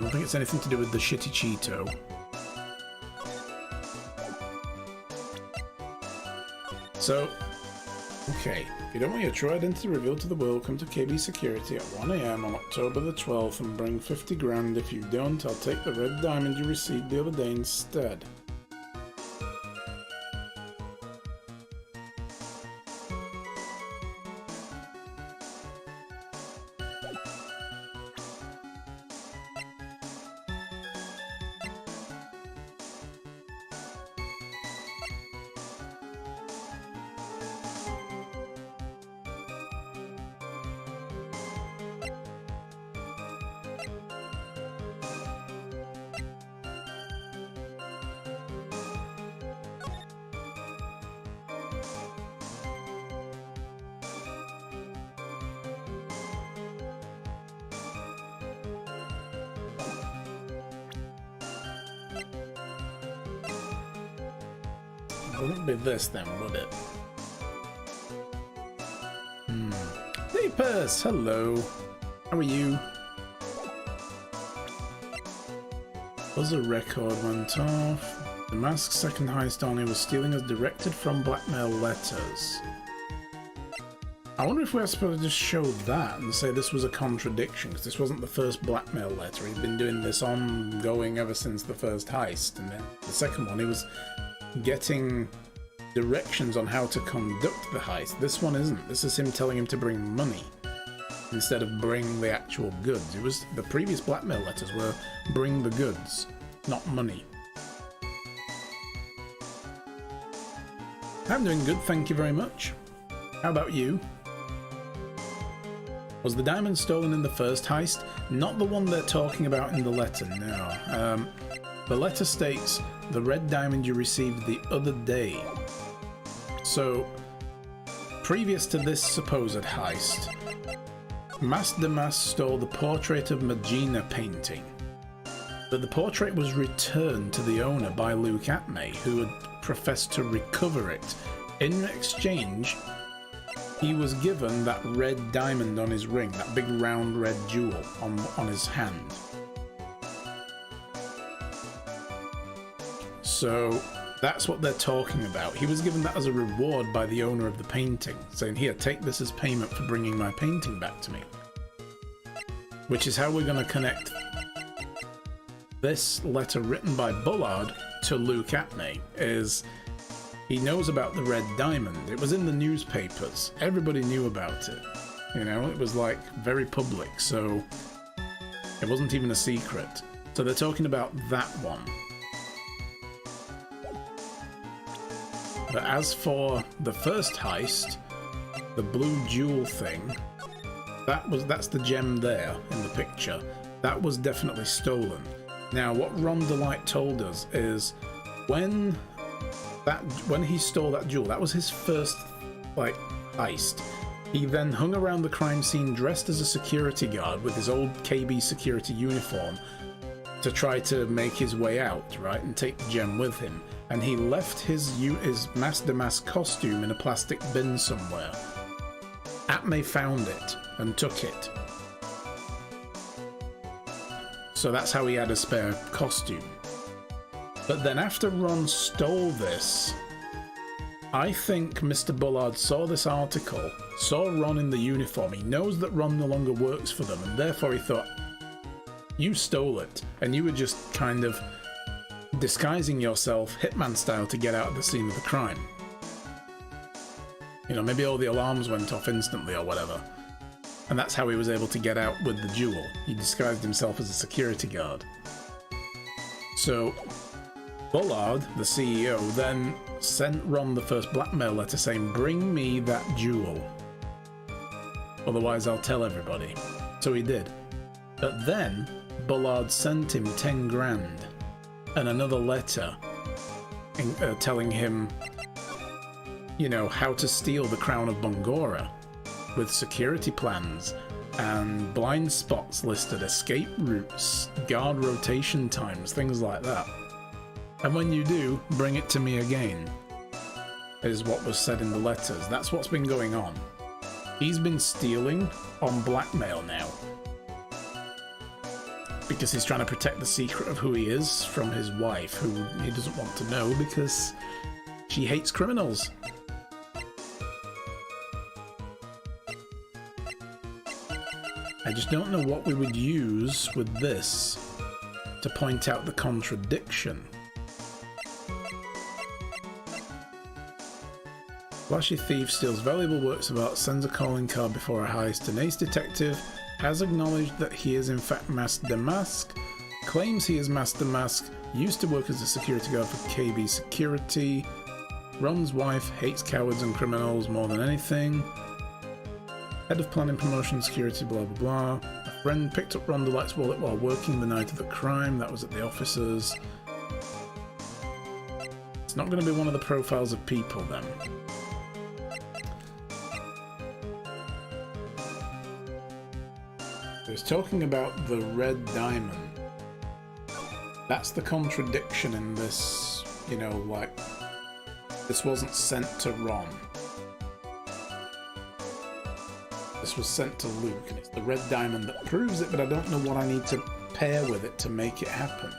don't think it's anything to do with the shitty Cheeto. So, okay. If you don't want your true identity revealed to the world, come to KB Security at 1 AM on October the 12th and bring 50 grand. If you don't, I'll take the red diamond you received the other day instead. It wouldn't be this then, would it? Hey Purse, hello. How are you? Buzzer record went off. The masked second heist Arnie was stealing as directed from blackmail letters. I wonder if we're supposed to just show that and say this was a contradiction, because this wasn't the first blackmail letter. He'd been doing this ongoing ever since the first heist, and then the second one he was getting directions on how to conduct the heist. This one isn't. This is him telling him to bring money instead of bring the actual goods. It was the previous blackmail letters were bring the goods, not money. I'm doing good, thank you very much. How about you? Was the diamond stolen in the first heist? Not the one they're talking about in the letter, no. The letter states, the red diamond you received the other day. So, previous to this supposed heist, Mas Damas stole the portrait of Magina painting. But the portrait was returned to the owner by Luke Atmey, who had professed to recover it. In exchange, he was given that red diamond on his ring, that big round red jewel on his hand. So that's what they're talking about. He was given that as a reward by the owner of the painting, saying, here, take this as payment for bringing my painting back to me. Which is how we're going to connect this letter written by Bullard to Luke Atmey, is he knows about the red diamond. It was in the newspapers. Everybody knew about it. You know, it was like very public, so it wasn't even a secret. So they're talking about that one. But as for the first heist, the blue jewel thing, that's the gem there in the picture. That was definitely stolen. Now, what Ron Delight told us is when he stole that jewel, that was his first heist. He then hung around the crime scene dressed as a security guard with his old KB security uniform to try to make his way out, right, and take the gem with him. And he left his Mas Damas costume in a plastic bin somewhere. Atmey found it and took it. So that's how he had a spare costume. But then after Ron stole this, I think Mr. Bullard saw this article, saw Ron in the uniform. He knows that Ron no longer works for them, and therefore he thought, you stole it, and you were just kind of disguising yourself Hitman style to get out of the scene of the crime. You know, maybe all the alarms went off instantly or whatever. And that's how he was able to get out with the jewel. He disguised himself as a security guard. So Bullard, the CEO, then sent Ron the first blackmail letter saying, bring me that jewel. Otherwise I'll tell everybody. So he did. But then Bullard sent him 10 grand and another letter telling him, you know, how to steal the crown of Bongora with security plans and blind spots listed, escape routes, guard rotation times, things like that. And when you do, bring it to me again, is what was said in the letters. That's what's been going on. He's been stealing on blackmail now. Because he's trying to protect the secret of who he is from his wife, who he doesn't want to know because she hates criminals. I just don't know what we would use with this to point out the contradiction. Flashy thief steals valuable works of art, sends a calling card before a heist. An ace detective has acknowledged that he is in fact Master Mask, claims he is Master Mask, used to work as a security guard for KB Security. Ron's wife hates cowards and criminals more than anything. Head of planning, promotion, security, blah blah blah. A friend picked up Ron DeLight's wallet while working the night of the crime. That was at the officers. It's not going to be one of the profiles of people then. He's talking about the red diamond. That's the contradiction in this, you know, like, this wasn't sent to Ron. This was sent to Luke, and it's the red diamond that proves it, but I don't know what I need to pair with it to make it happen.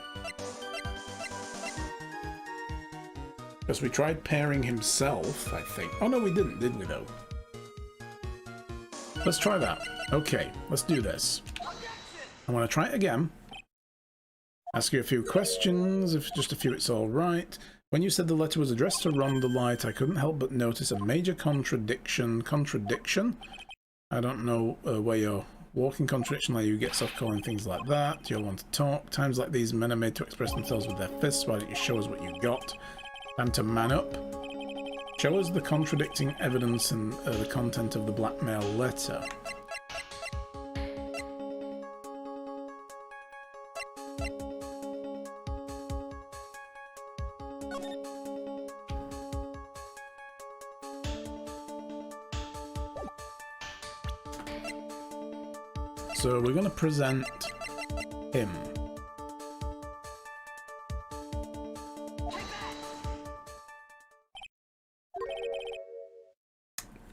Because we tried pairing himself, I think. Oh no, we didn't, did we though? Let's try that. Okay, let's do this. I want to try it again. Ask you a few questions. If just a few, it's all right. When you said the letter was addressed to Ron DeLight, I couldn't help but notice a major contradiction. Contradiction? I don't know where you're walking. Contradiction, like you get off calling things like that. You'll want to talk. Times like these, men are made to express themselves with their fists. Why don't you show us what you got? Time to man up. Show us the contradicting evidence and the content of the blackmail letter. So we're going to present him.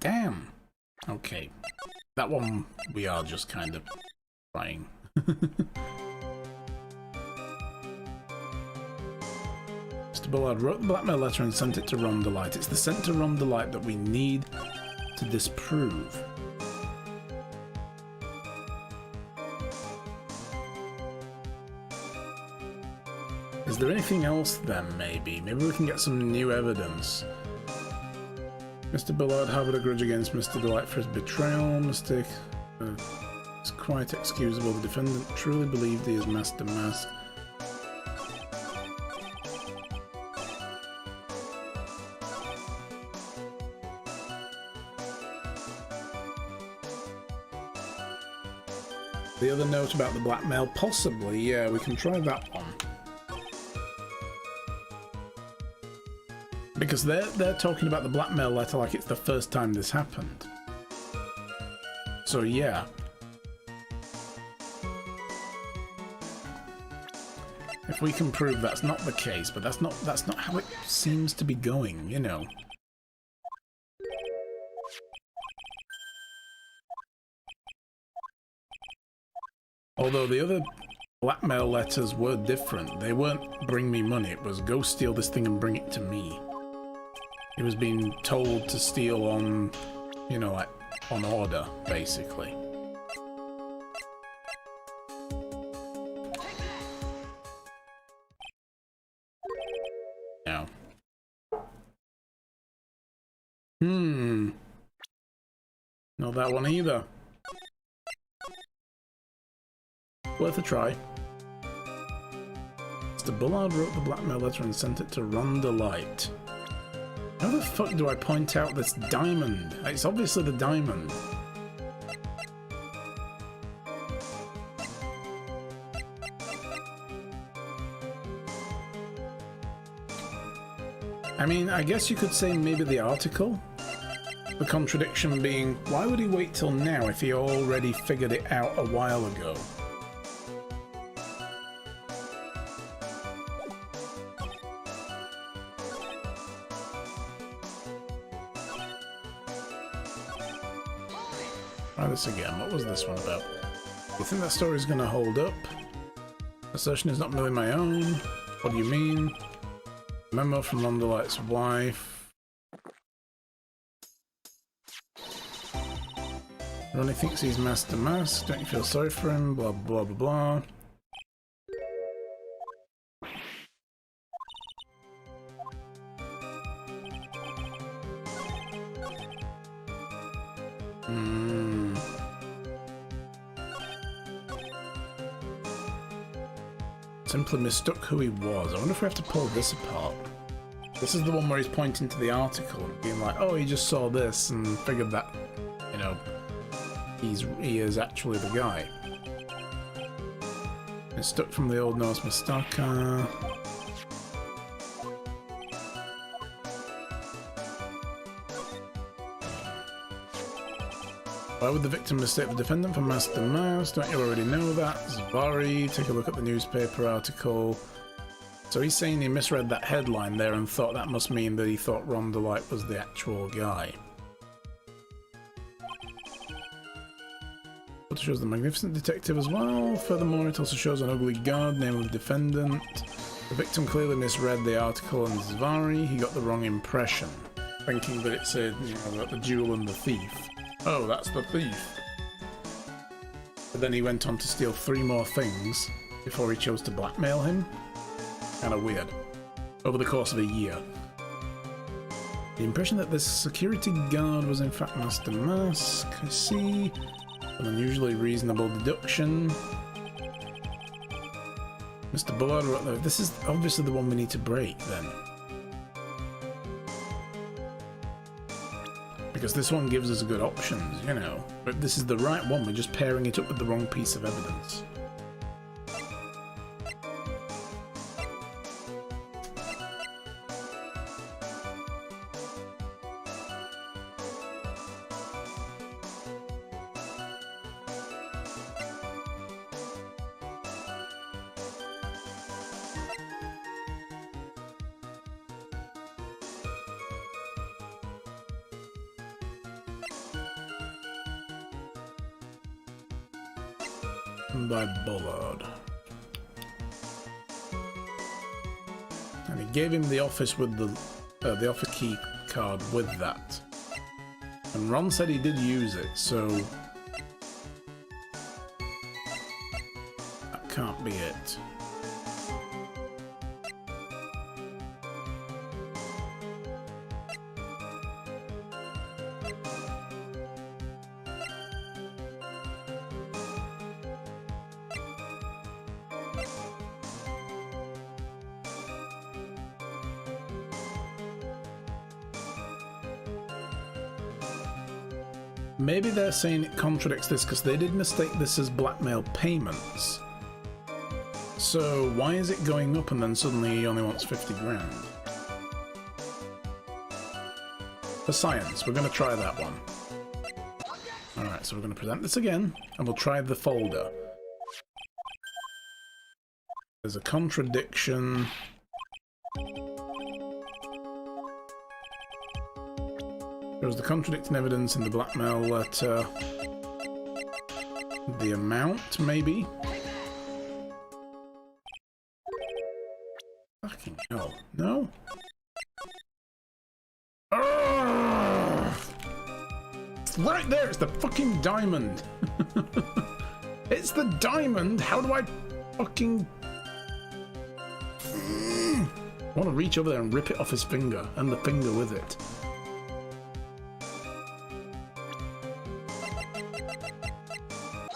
Damn. Okay. That one we are just kind of trying. Mr. Bullard wrote the blackmail letter and sent it to Ron DeLight. It's the sent to Ron DeLight that we need to disprove. Is there anything else then, maybe? Maybe we can get some new evidence. Mr. Bullard harbored a grudge against Mr. DeLight for his betrayal. Mistake is quite excusable. The defendant truly believed he is Master Mask. The other note about the blackmail, possibly, yeah, we can try that one. Because they're talking about the blackmail letter like it's the first time this happened. So yeah. If we can prove that's not the case, but that's not how it seems to be going, you know. Although the other blackmail letters were different. They weren't bring me money, it was go steal this thing and bring it to me. He was being told to steal on, you know, like, on order, basically. Now. Not that one either. Worth a try. Mr. Bullard wrote the blackmail letter and sent it to Ron DeLight. How the fuck do I point out this diamond? It's obviously the diamond. I mean, I guess you could say maybe the article. The contradiction being, why would he wait till now if he already figured it out a while ago? Try this again. What was this one about? You think that story's gonna hold up? Assertion is not merely my own. What do you mean? Memo from Londolight's wife. Ronnie thinks he's Master Mask. Don't you feel sorry for him? Blah blah blah blah. Simply mistook who he was. I wonder if we have to pull this apart. This is the one where he's pointing to the article and being like, oh, he just saw this and figured that, you know, he is actually the guy. Mistook from the Old Norse Mistaka. Why would the victim mistake the defendant for Master Mouse? Don't you already know that? Zvari, take a look at the newspaper article. So he's saying he misread that headline there and thought that must mean that he thought Rondolyte was the actual guy. It shows the magnificent detective as well. Furthermore, it also shows an ugly guard, name of the defendant. The victim clearly misread the article on Zvari. He got the wrong impression, thinking that it said, you know, about the jewel and the thief. Oh, that's the thief. But then he went on to steal 3 more things before he chose to blackmail him. Kinda weird. Over the course of a year. The impression that this security guard was in fact Master Mask. I see. An unusually reasonable deduction. Mr. Bullard, this is obviously the one we need to break then. Because this one gives us good options, you know. But this is the right one, we're just pairing it up with the wrong piece of evidence. By Bullard. And he gave him the office with the office key card with that. And Ron said he did use it, so that can't be it. Maybe they're saying it contradicts this because they did mistake this as blackmail payments. So why is it going up and then suddenly he only wants 50 grand? For science, we're going to try that one. Alright, so we're going to present this again and we'll try the folder. There's a contradiction. There was the contradicting evidence in the blackmail letter. The amount, maybe? Fucking hell. No? Arrgh! It's right there! It's the fucking diamond! It's the diamond! How do I fucking... I want to reach over there and rip it off his finger, and the finger with it.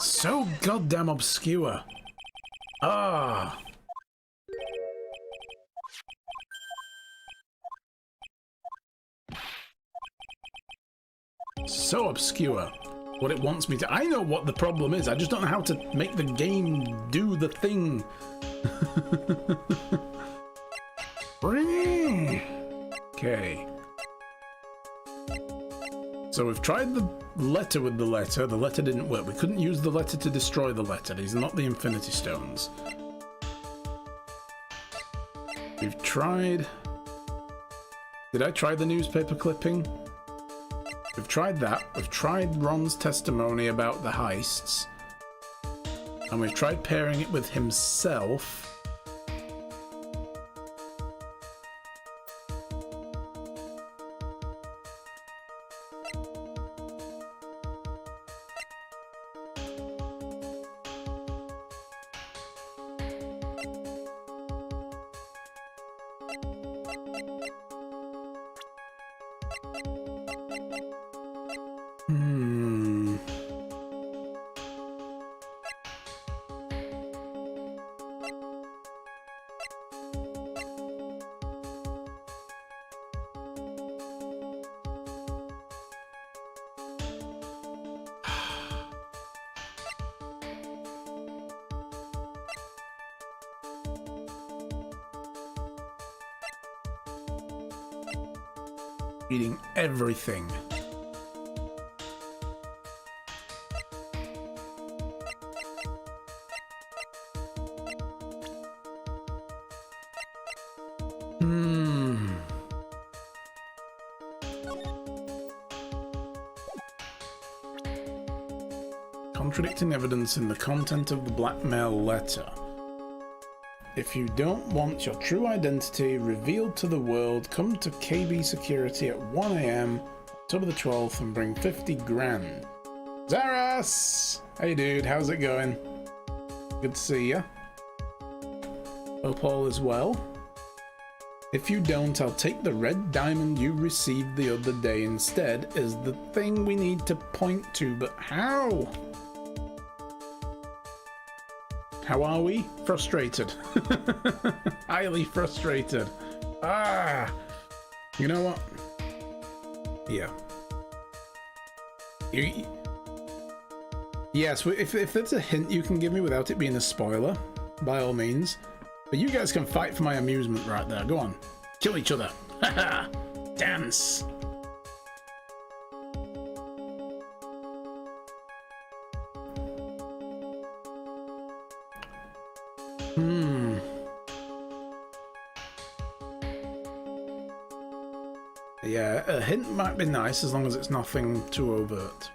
So goddamn obscure. Ah. So obscure. What it wants me to... I know what the problem is. I just don't know how to make the game do the thing. Okay. So we've tried the letter with the letter. The letter didn't work. We couldn't use the letter to destroy the letter. These are not the Infinity Stones. We've tried... Did I try the newspaper clipping? We've tried that. We've tried Ron's testimony about the heists. And we've tried pairing it with himself. Reading everything. Contradicting evidence in the content of the blackmail letter. If you don't want your true identity revealed to the world, come to KB Security at 1 AM, October the 12th, and bring 50 grand. Zaras! Hey dude, how's it going? Good to see ya. Hope all is well. If you don't, I'll take the red diamond you received the other day instead as the thing we need to point to, but how? How are we? Frustrated. Highly frustrated. Ah! You know what? Yeah. Yes, if there's a hint you can give me without it being a spoiler, by all means. But you guys can fight for my amusement right there. Go on. Kill each other. Haha! Dance! Yeah, a hint might be nice as long as it's nothing too overt.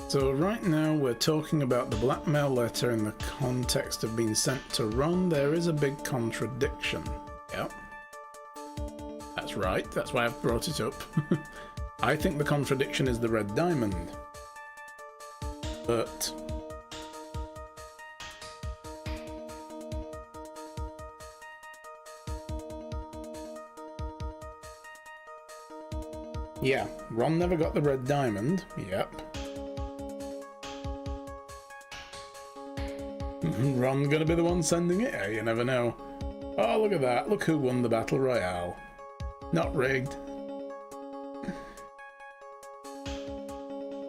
So right now we're talking about the blackmail letter in the context of being sent to Ron. There is a big contradiction. Yep. That's right, that's why I've brought it up. I think the contradiction is the red diamond. But yeah, Ron never got the red diamond. Yep. Ron gonna be the one sending it? Yeah, you never know. Oh, look at that. Look who won the Battle Royale. Not rigged.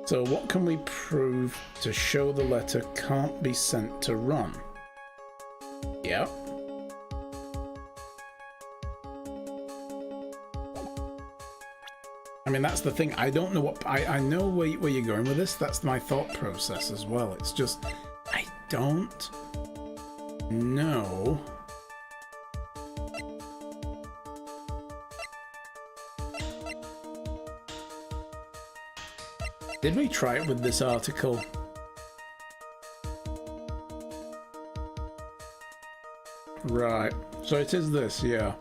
So what can we prove to show the letter can't be sent to Ron? Yep. I mean, that's the thing. I don't know what... I know where you're going with this. That's my thought process as well. It's just... I don't know... Did we try it with this article? Right. So it is this, yeah.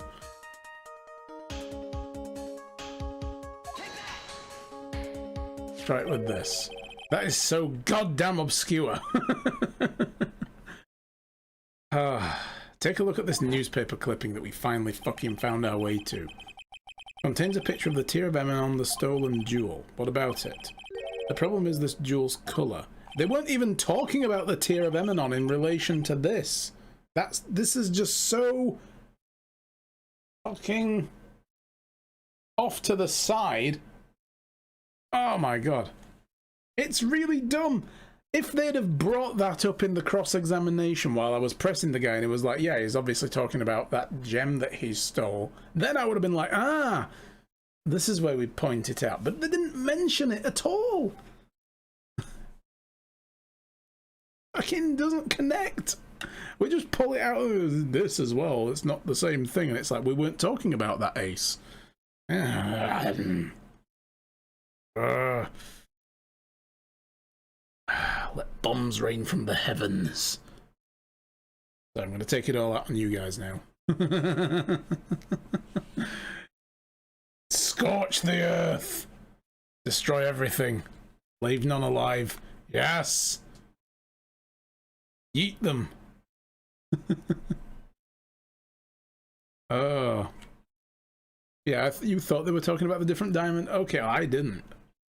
Try it with this. That is so goddamn obscure. Take a look at this newspaper clipping that we finally fucking found our way to. Contains a picture of the Tear of Emanon, the stolen jewel. What about it? The problem is this jewel's colour. They weren't even talking about the Tear of Emanon in relation to this. This is just so fucking off to the side. Oh my god. It's really dumb. If they'd have brought that up in the cross-examination while I was pressing the guy and it was like, yeah, he's obviously talking about that gem that he stole, then I would have been like, ah, this is where we point it out. But they didn't mention it at all. Fucking doesn't connect. We just pull it out of this as well. It's not the same thing. And it's like, we weren't talking about that ace. Let bombs rain from the heavens. So I'm going to take it all out on you guys now. Scorch the earth. Destroy everything. Leave none alive. Yes. Eat them. Oh. Yeah, you thought they were talking about the different diamond? Okay, I didn't.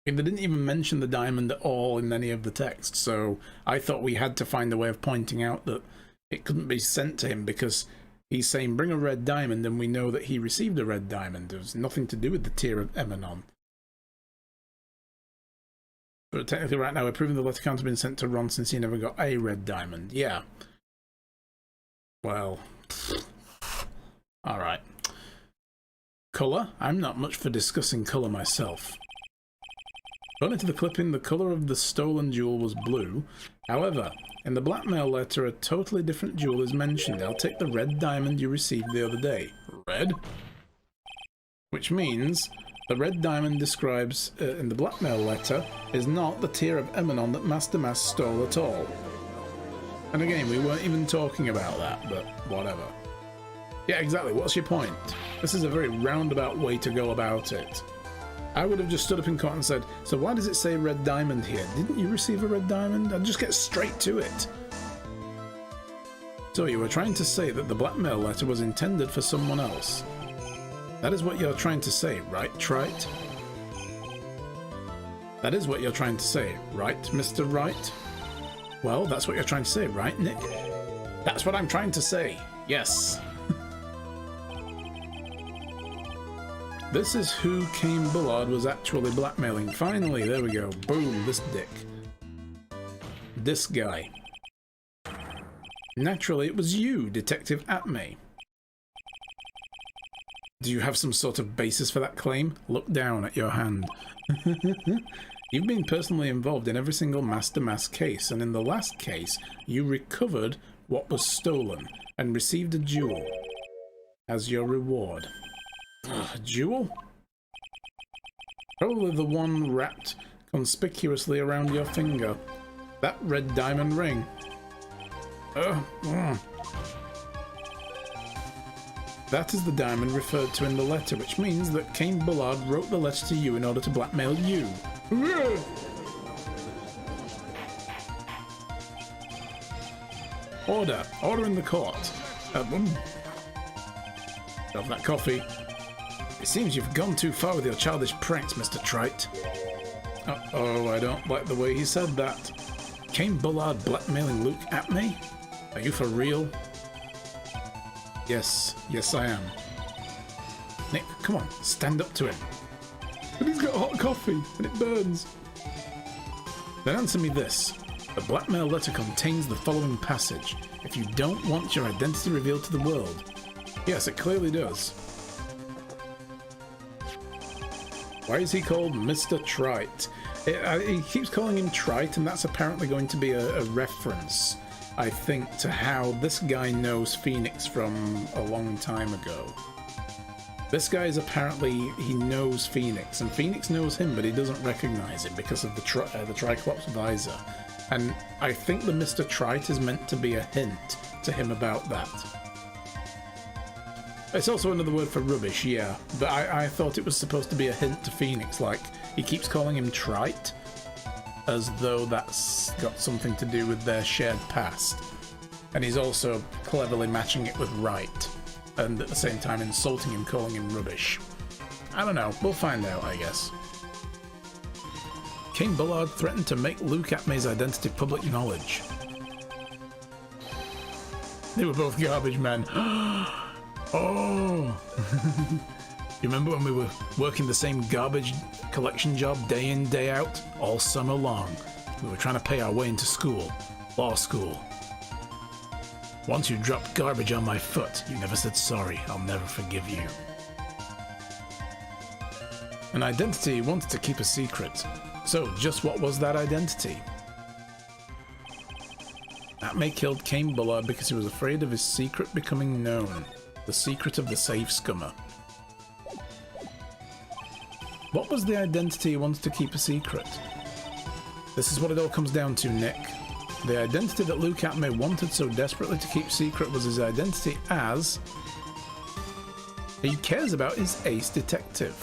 I mean, they didn't even mention the diamond at all in any of the text, so I thought we had to find a way of pointing out that it couldn't be sent to him because he's saying bring a red diamond and we know that he received a red diamond. There's nothing to do with the tier of Emanon. But technically right now we're proving the letter can't have been sent to Ron since he never got a red diamond. Yeah. Well. Alright. Colour? I'm not much for discussing colour myself. According to the clipping, the colour of the stolen jewel was blue. However, in the blackmail letter, a totally different jewel is mentioned. I'll take the red diamond you received the other day. Red? Which means the red diamond describes in the blackmail letter is not the tier of Emanon that Master Mas stole at all. And again, we weren't even talking about that, but whatever. Yeah, exactly. What's your point? This is a very roundabout way to go about it. I would have just stood up in court and said, so why does it say red diamond here? Didn't you receive a red diamond? I'd just get straight to it. So you were trying to say that the blackmail letter was intended for someone else. That is what you're trying to say, right, Trite? That is what you're trying to say, right, Mr. Wright? Well, that's what you're trying to say, right, Nick? That's what I'm trying to say, yes. This is who Cain Bullard was actually blackmailing. Finally, there we go. Boom, this dick. This guy. Naturally, it was you, Detective Atmey. Do you have some sort of basis for that claim? Look down at your hand. You've been personally involved in every single Master Mas case, and in the last case, you recovered what was stolen and received a jewel as your reward. A jewel? Probably the one wrapped conspicuously around your finger. That red diamond ring. That is the diamond referred to in the letter, which means that Cain Bullard wrote the letter to you in order to blackmail you. Order. Order in the court. Have that coffee. It seems you've gone too far with your childish pranks, Mr. Trite. Uh-oh, I don't like the way he said that. Cain Bullard blackmailing Luke Atmey? Are you for real? Yes, yes I am. Nick, come on, stand up to him. But he's got hot coffee, and it burns. Then answer me this. The blackmail letter contains the following passage. If you don't want your identity revealed to the world. Yes, it clearly does. Why is he called Mr. Trite? He keeps calling him Trite, and that's apparently going to be a reference, I think, to how this guy knows Phoenix from a long time ago. This guy is apparently, he knows Phoenix, and Phoenix knows him, but he doesn't recognize it because of the Triclops visor. And I think the Mr. Trite is meant to be a hint to him about that. It's also another word for rubbish, yeah, but I thought it was supposed to be a hint to Phoenix, like, he keeps calling him Trite, as though that's got something to do with their shared past. And he's also cleverly matching it with Wright, and at the same time insulting him, calling him rubbish. I don't know, we'll find out, I guess. Cain Bullard threatened to make Luke Atmey's identity public knowledge. They were both garbage men. Oh! You remember when we were working the same garbage collection job day in, day out, all summer long? We were trying to pay our way into school, law school. Once you dropped garbage on my foot, you never said sorry. I'll never forgive you. An identity wanted to keep a secret. So, just what was that identity? Atmey killed Cain Bullard because he was afraid of his secret becoming known. The secret of the safe scummer. What was the identity he wanted to keep a secret? This is what it all comes down to, Nick. The identity that Luke Atmay wanted so desperately to keep secret was his identity as... he cares about his ace detective.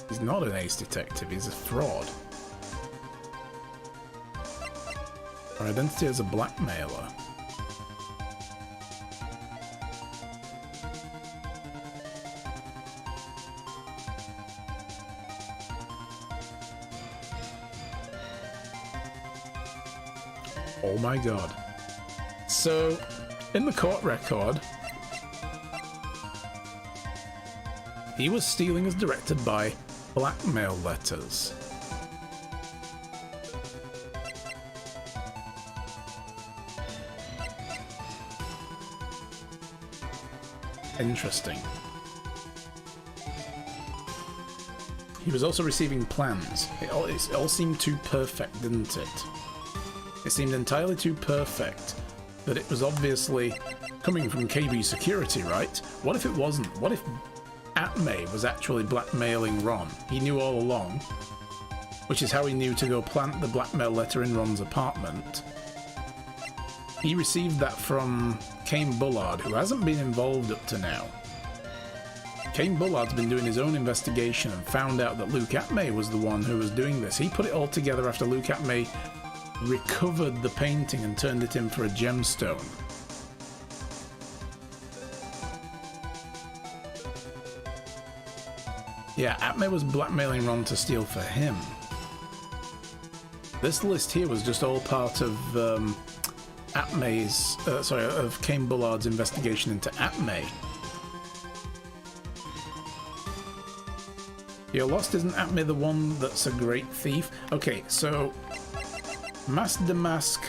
He's not an ace detective, he's a fraud. Our identity as a blackmailer. Oh my god. So, in the court record, he was stealing as directed by blackmail letters. Interesting. He was also receiving plans. It all seemed too perfect, didn't it? It seemed entirely too perfect that it was obviously coming from KB Security, right? What if it wasn't? What if Atmay was actually blackmailing Ron? He knew all along, which is how he knew to go plant the blackmail letter in Ron's apartment. He received that from Kane Bullard, who hasn't been involved up to now. Kane Bullard's been doing his own investigation and found out that Luke Atmay was the one who was doing this. He put it all together after Luke Atmay recovered the painting and turned it in for a gemstone. Yeah, Atmay was blackmailing Ron to steal for him. This list here was just all part of of Kane Bullard's investigation into Atmay. You're lost, isn't Atmay the one that's a great thief? Okay, so Mask Damask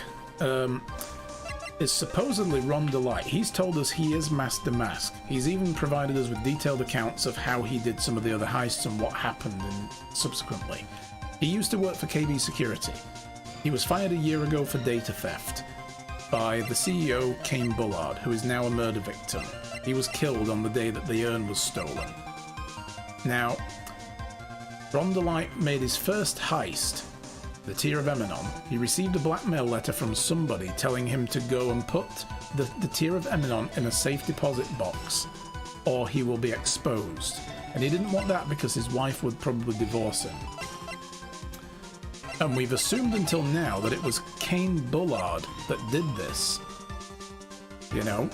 is supposedly Ron DeLite. He's told us he is Mask Damask. He's even provided us with detailed accounts of how he did some of the other heists and what happened subsequently. He used to work for KB Security. He was fired a year ago for data theft by the CEO, Kane Bullard, who is now a murder victim. He was killed on the day that the urn was stolen. Now, Ron DeLite made his first heist, the Tear of Eminon. He received a blackmail letter from somebody telling him to go and put the Tear of Eminon in a safe deposit box, or he will be exposed. And he didn't want that because his wife would probably divorce him. And we've assumed until now that it was Kane Bullard that did this. You know,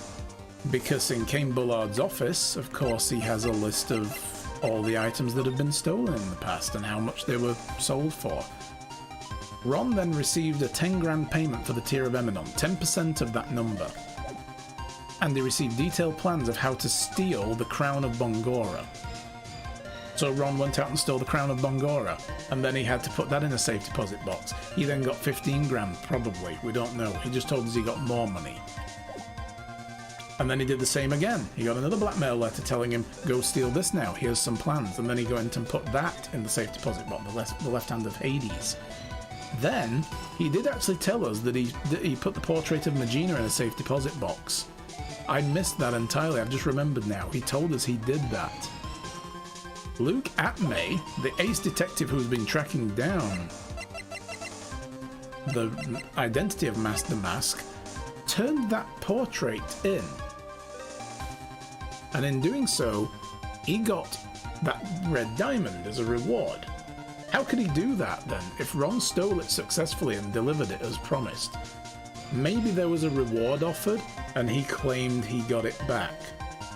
because in Kane Bullard's office, of course, he has a list of all the items that have been stolen in the past and how much they were sold for. Ron then received a 10 grand payment for the Tear of Eminon, 10% of that number. And he received detailed plans of how to steal the Crown of Bongora. So Ron went out and stole the Crown of Bongora, and then he had to put that in a safe deposit box. He then got 15 grand, probably, we don't know. He just told us he got more money. And then he did the same again. He got another blackmail letter telling him, go steal this now, here's some plans. And then he went and put that in the safe deposit box, the left hand of Hades. Then, he did actually tell us that he put the portrait of Magina in a safe deposit box. I missed that entirely, I've just remembered now. He told us he did that. Luke Atmay, the ace detective who's been tracking down the identity of Mask the Mask, turned that portrait in. And in doing so, he got that red diamond as a reward. How could he do that then, if Ron stole it successfully and delivered it as promised? Maybe there was a reward offered, and he claimed he got it back.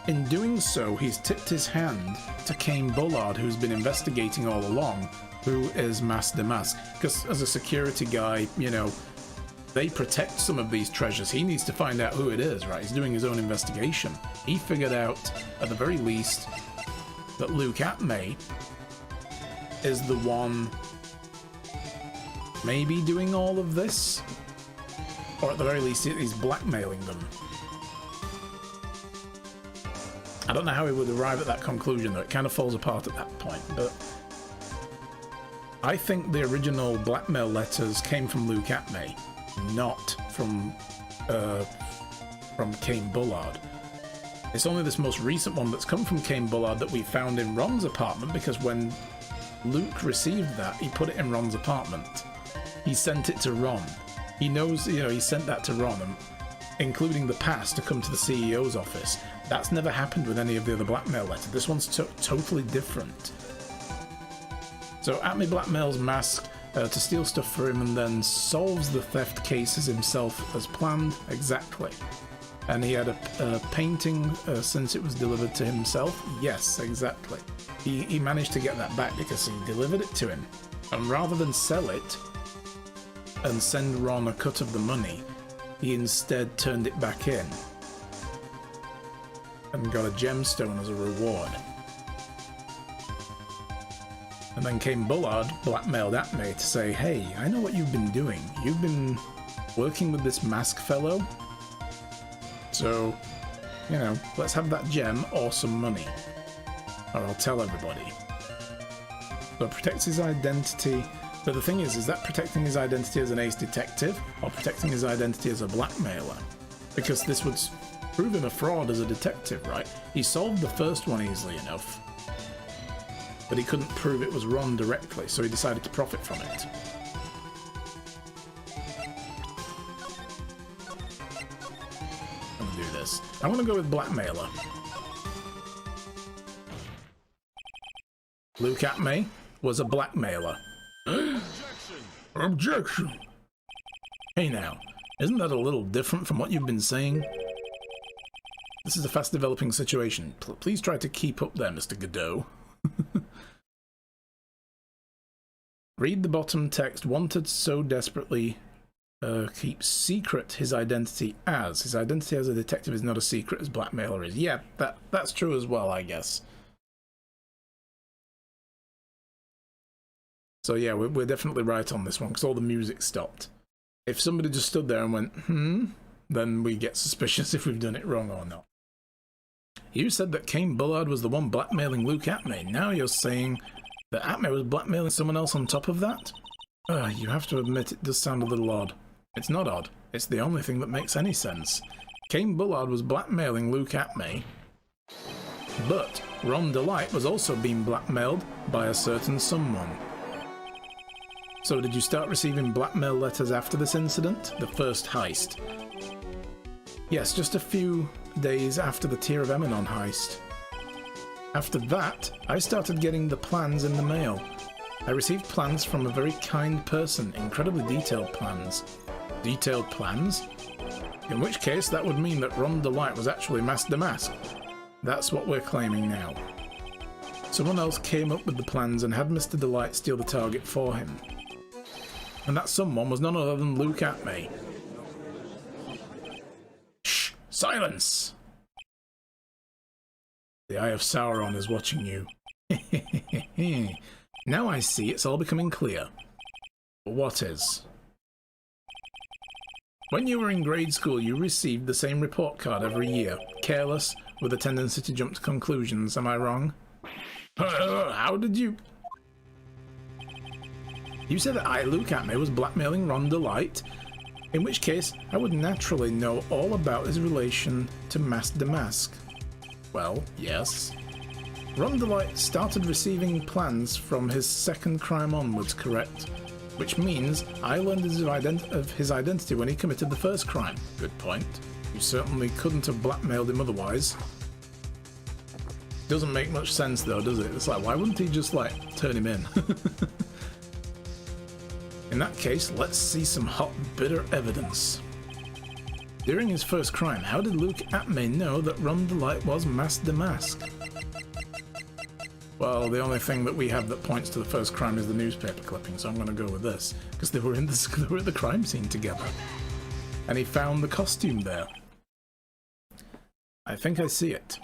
In doing so, he's tipped his hand to Kane Bullard, who's been investigating all along, who is Mask the Mask. Because as a security guy, you know, they protect some of these treasures. He needs to find out who it is, right? He's doing his own investigation. He figured out, at the very least, that Luke Atmay is the one maybe doing all of this, or at the very least he's blackmailing them. I don't know how he would arrive at that conclusion, though. It kind of falls apart at that point, but I think the original blackmail letters came from Luke Atmay, not from Kane Bullard. It's only this most recent one that's come from Kane Bullard that we found in Ron's apartment, because when Luke received that, he put it in Ron's apartment. he sent it to Ron. He knows, you know, he sent that to Ron, including the pass to come to the CEO's office. That's never happened with any of the other blackmail letters. This one's totally different. So Atme blackmails Mask to steal stuff for him and then solves the theft cases himself as planned. Exactly. And he had a painting since it was delivered to himself. Yes, exactly. He managed to get that back because he delivered it to him. And rather than sell it and send Ron a cut of the money, he instead turned it back in and got a gemstone as a reward. And then came Bullard, blackmailed Atme to say, hey, I know what you've been doing. You've been working with this Mask fellow. So, you know, let's have that gem or some money. Or I'll tell everybody. So it protects his identity. But the thing is that protecting his identity as an ace detective or protecting his identity as a blackmailer? Because this would prove him a fraud as a detective, right? He solved the first one easily enough, but he couldn't prove it was Ron directly, so he decided to profit from it. I'm gonna do this. I'm gonna go with blackmailer. Luke Atme was a blackmailer. Objection! Hey now, isn't that a little different from what you've been saying? This is a fast-developing situation. Please try to keep up there, Mr. Godot. Read the bottom text. Wanted so desperately keep secret his identity as. His identity as a detective is not a secret as blackmailer is. Yeah, that's true as well, I guess. So yeah, we're definitely right on this one, because all the music stopped. If somebody just stood there and went, then we get suspicious if we've done it wrong or not. You said that Cain Bullard was the one blackmailing Luke Atme. Now you're saying that Atme was blackmailing someone else on top of that? You have to admit it does sound a little odd. It's not odd. It's the only thing that makes any sense. Cain Bullard was blackmailing Luke Atme, but Ron Delight was also being blackmailed by a certain someone. So did you start receiving blackmail letters after this incident? The first heist? Yes, just a few days after the Tear of Eminon heist. After that, I started getting the plans in the mail. I received plans from a very kind person, incredibly detailed plans. Detailed plans? In which case, that would mean that Ron Delight was actually Master Mask. That's what we're claiming now. Someone else came up with the plans and had Mr. Delight steal the target for him. And that someone was none other than Luke Atme. Shh! Silence! The Eye of Sauron is watching you. Now I see it's all becoming clear. But what is? When you were in grade school, you received the same report card every year. Careless, with a tendency to jump to conclusions, am I wrong? How did you... You said that I, Luke Atme, was blackmailing Ron Delight, in which case I would naturally know all about his relation to Master Mask. Well, yes. Ron Delight started receiving plans from his second crime onwards, correct? Which means I learned of his identity when he committed the first crime. Good point. You certainly couldn't have blackmailed him otherwise. Doesn't make much sense though, does it? It's like, why wouldn't he just, like, turn him in? In that case, let's see some hot, bitter evidence. During his first crime, how did Luke Atme know that Ron Delight was Master Mask? Well, the only thing that we have that points to the first crime is the newspaper clipping, so I'm going to go with this, because they were at the crime scene together. And he found the costume there. I think I see it.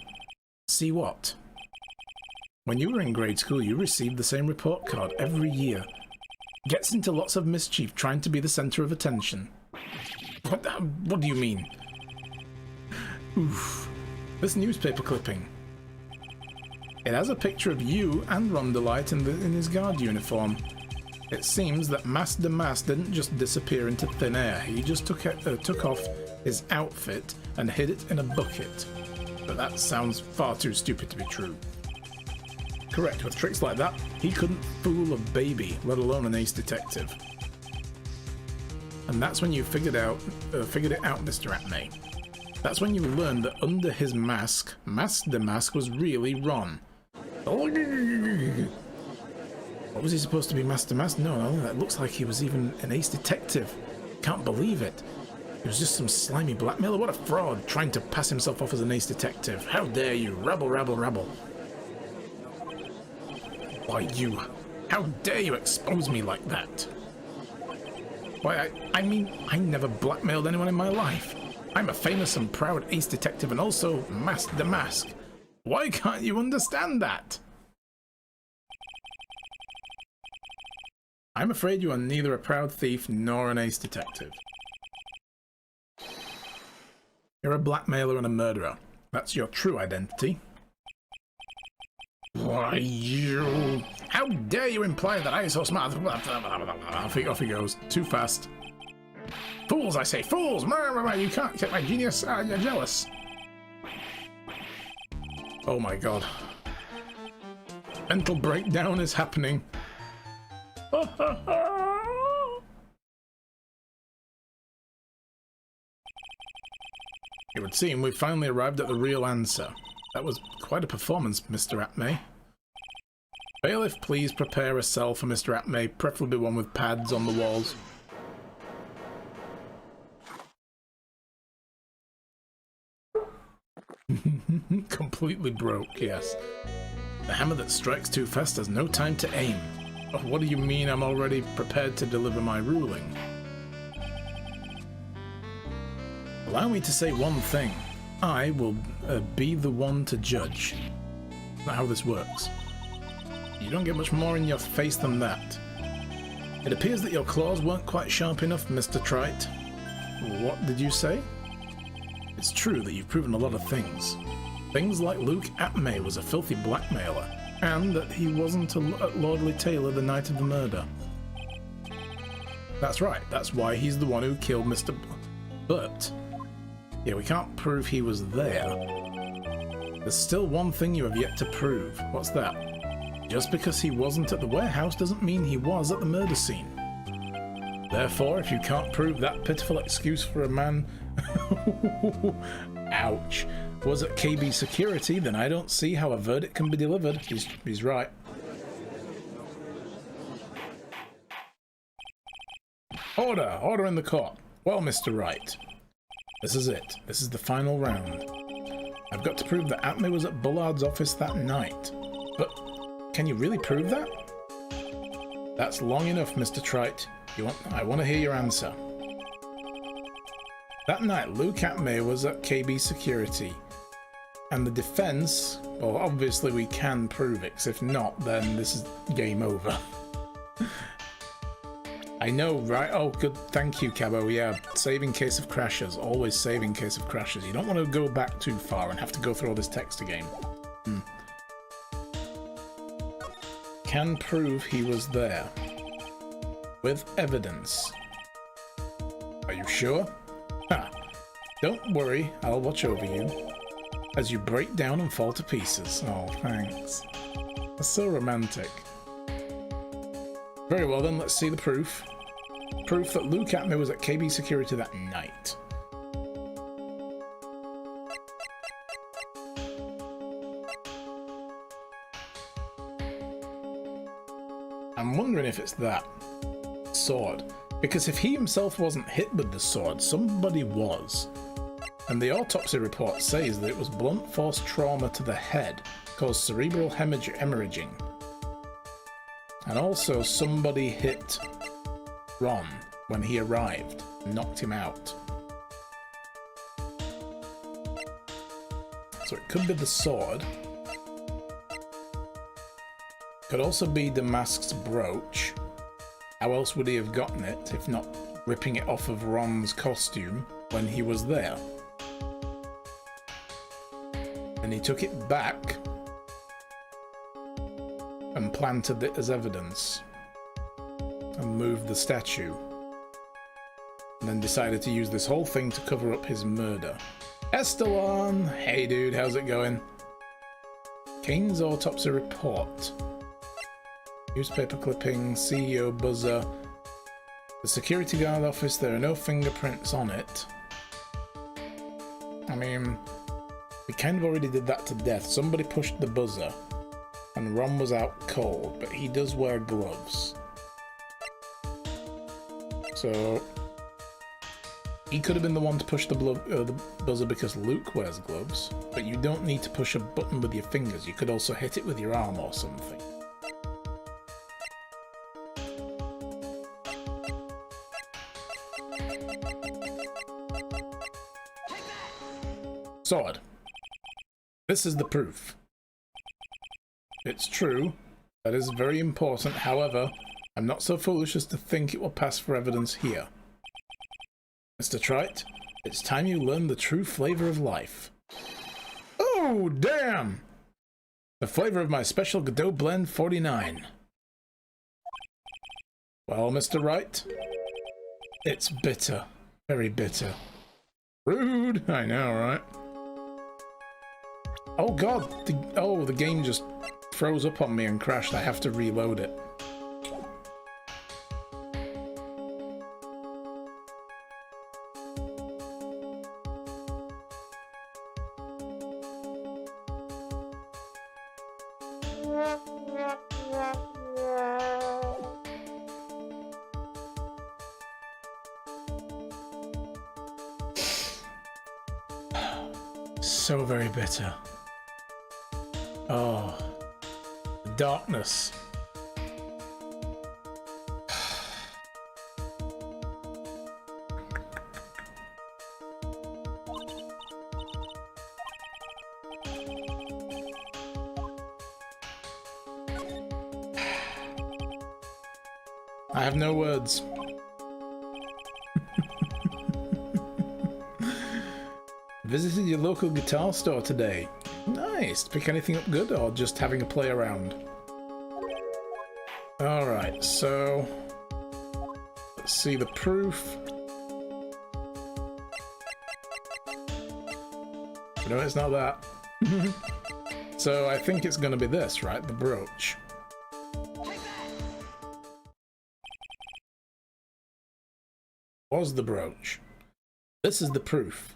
See what? When you were in grade school, you received the same report card every year. Gets into lots of mischief, trying to be the center of attention. What do you mean? Oof. This newspaper clipping. It has a picture of you and Ron Delight in his guard uniform. It seems that Master Mask didn't just disappear into thin air. He just took off his outfit and hid it in a bucket. But that sounds far too stupid to be true. Correct, with tricks like that, he couldn't fool a baby, let alone an ace detective. And that's when you figured it out, Mr. Atme. That's when you learned that under his mask, the mask was really Ron. What was he supposed to be, Master Mask? No, that looks like he was even an ace detective. Can't believe it. He was just some slimy blackmailer. What a fraud, trying to pass himself off as an ace detective. How dare you, rabble, rabble, rabble. Why, you, how dare you expose me like that? Why, I mean, I never blackmailed anyone in my life. I'm a famous and proud ace detective and also the Mask. Why can't you understand that? I'm afraid you are neither a proud thief nor an ace detective. You're a blackmailer and a murderer. That's your true identity. Why, you... How dare you imply that I am so smart? Off he goes. Too fast. Fools, I say, fools! You can't get my genius. You're jealous. Oh my god. Mental breakdown is happening. It would seem we've finally arrived at the real answer. That was quite a performance, Mr. Atme. Bailiff, please prepare a cell for Mr. Atme, preferably one with pads on the walls. Completely broke, yes. The hammer that strikes too fast has no time to aim. Oh, what do you mean I'm already prepared to deliver my ruling? Allow me to say one thing. I will be the one to judge. That's not how this works. You don't get much more in your face than that. It appears that your claws weren't quite sharp enough, Mr. Wright. What did you say? It's true that you've proven a lot of things. Things like Luke Atme was a filthy blackmailer, and that he wasn't at Lordly Taylor the night of the murder. That's right, that's why he's the one who killed Mr. But... yeah, we can't prove he was there. There's still one thing you have yet to prove. What's that? Just because he wasn't at the warehouse doesn't mean he was at the murder scene. Therefore, if you can't prove that pitiful excuse for a man... ouch. Was at KB security, then I don't see how a verdict can be delivered. He's right. Order! Order in the court. Well, Mr. Wright. This is it. This is the final round. I've got to prove that Atme was at Bullard's office that night. But can you really prove that? That's long enough, Mr. Wright. I want to hear your answer. That night, Luke Atme was at KB security. And the defense, well, obviously we can prove it, 'cause if not, then this is game over. I know, right? Oh, good. Thank you, Cabo. Yeah, save in case of crashes. Always save in case of crashes. You don't want to go back too far and have to go through all this text again. Can prove he was there. With evidence. Are you sure? Ha! Don't worry, I'll watch over you. As you break down and fall to pieces. Oh, thanks. That's so romantic. Very well then, let's see the proof. Proof that Luke Atme was at KB security that night. I'm wondering if it's that sword. Because if he himself wasn't hit with the sword, somebody was. And the autopsy report says that it was blunt force trauma to the head, caused cerebral hemorrhaging. And also somebody hit Ron when he arrived and knocked him out. So it could be the sword. Could also be the Mask's brooch. How else would he have gotten it if not ripping it off of Ron's costume when he was there? And he took it back and planted it as evidence and moved the statue and then decided to use this whole thing to cover up his murder. Estalon! Hey dude, how's it going? Kane's autopsy report. Newspaper clipping, CEO buzzer. The security guard office, there are no fingerprints on it. I mean, we kind of already did that to death. Somebody pushed the buzzer and Ron was out cold, but he does wear gloves. So he could have been the one to push the buzzer because Luke wears gloves, but you don't need to push a button with your fingers. You could also hit it with your arm or something. Sword. This is the proof. It's true. That is very important. However, I'm not so foolish as to think it will pass for evidence here. Mr. Trite, it's time you learn the true flavor of life. Oh, damn! The flavor of my special Godot Blend 49. Well, Mr. Wright, it's bitter. Very bitter. Rude! I know, right? Oh god, the game just froze up on me and crashed. I have to reload it. So very bitter. Oh, the darkness. I have no words. Visited your local guitar store today. Nice. Pick anything up good or just having a play around? Alright, so let's see the proof. No, it's not that. So I think it's going to be this, right? The brooch. Was the brooch. This is the proof.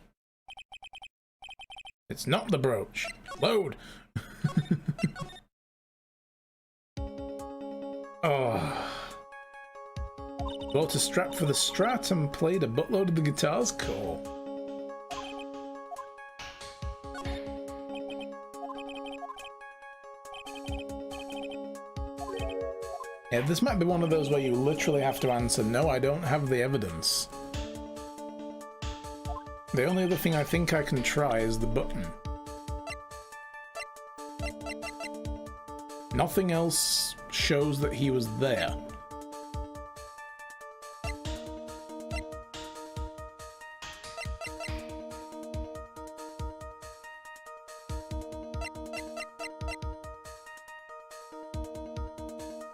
It's not the brooch. Load! Oh. Bought a strap for the Strat and played a buttload of the guitars? Cool. Yeah, this might be one of those where you literally have to answer, no, I don't have the evidence. The only other thing I think I can try is the button. Nothing else shows that he was there.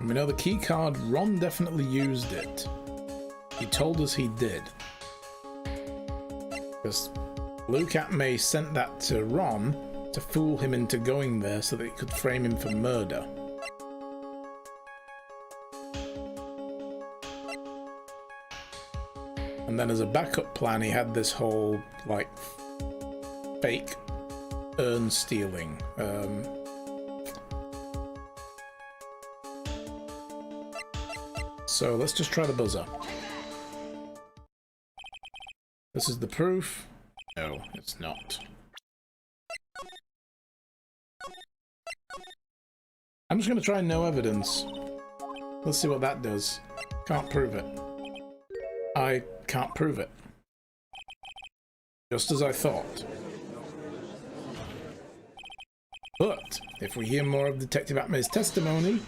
And we know the key card, Ron definitely used it. He told us he did. Because Luke Atmay sent that to Ron to fool him into going there so that he could frame him for murder. And then as a backup plan, he had this whole, like, fake urn stealing. So let's just try the buzzer. This is the proof. No, it's not. I'm just going to try no evidence. Let's see what that does. Can't prove it. I can't prove it. Just as I thought. But if we hear more of Detective Atmay's testimony...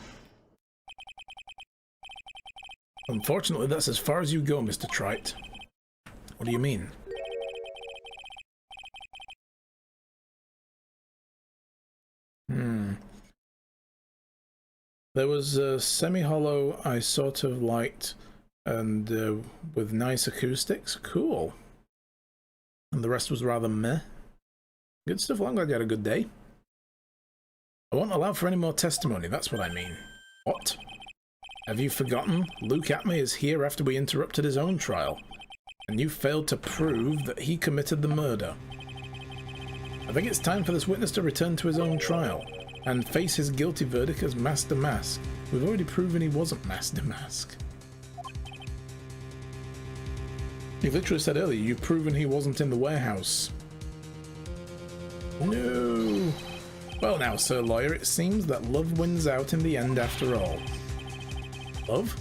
Unfortunately, that's as far as you go, Mr. Trite. What do you mean? There was a semi-hollow I sort of liked, and with nice acoustics. Cool. And the rest was rather meh. Good stuff. Well, I'm glad you had a good day. I won't allow for any more testimony, that's what I mean. What? Have you forgotten? Luke Atme is here after we interrupted his own trial, and you failed to prove that he committed the murder. I think it's time for this witness to return to his own trial and face his guilty verdict as Master Mask. We've already proven he wasn't Master Mask. You literally said earlier you've proven he wasn't in the warehouse. No! Well now, Sir Lawyer, it seems that love wins out in the end after all. Love?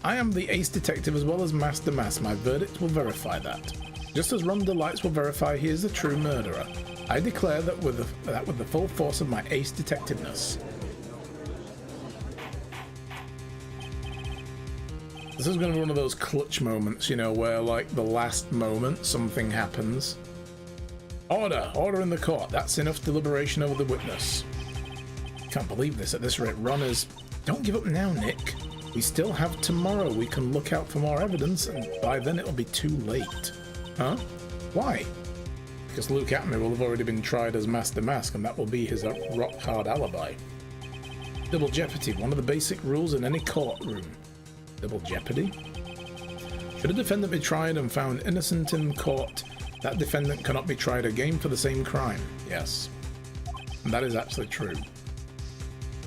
I am the ace detective as well as Master Mask. My verdict will verify that. Just as Ron Delights will verify he is the true murderer. I declare that with the full force of my ace detectiveness. This is going to be one of those clutch moments, you know, where like the last moment something happens. Order! Order in the court. That's enough deliberation over the witness. Can't believe this. At this rate, Ron is... Don't give up now, Nick. We still have tomorrow. We can look out for more evidence, and by then it'll be too late. Huh? Why? Because Luke Atme will have already been tried as Master Mask, and that will be his rock-hard alibi. Double jeopardy, one of the basic rules in any courtroom. Double jeopardy? Should a defendant be tried and found innocent in court, that defendant cannot be tried again for the same crime. Yes. And that is actually true.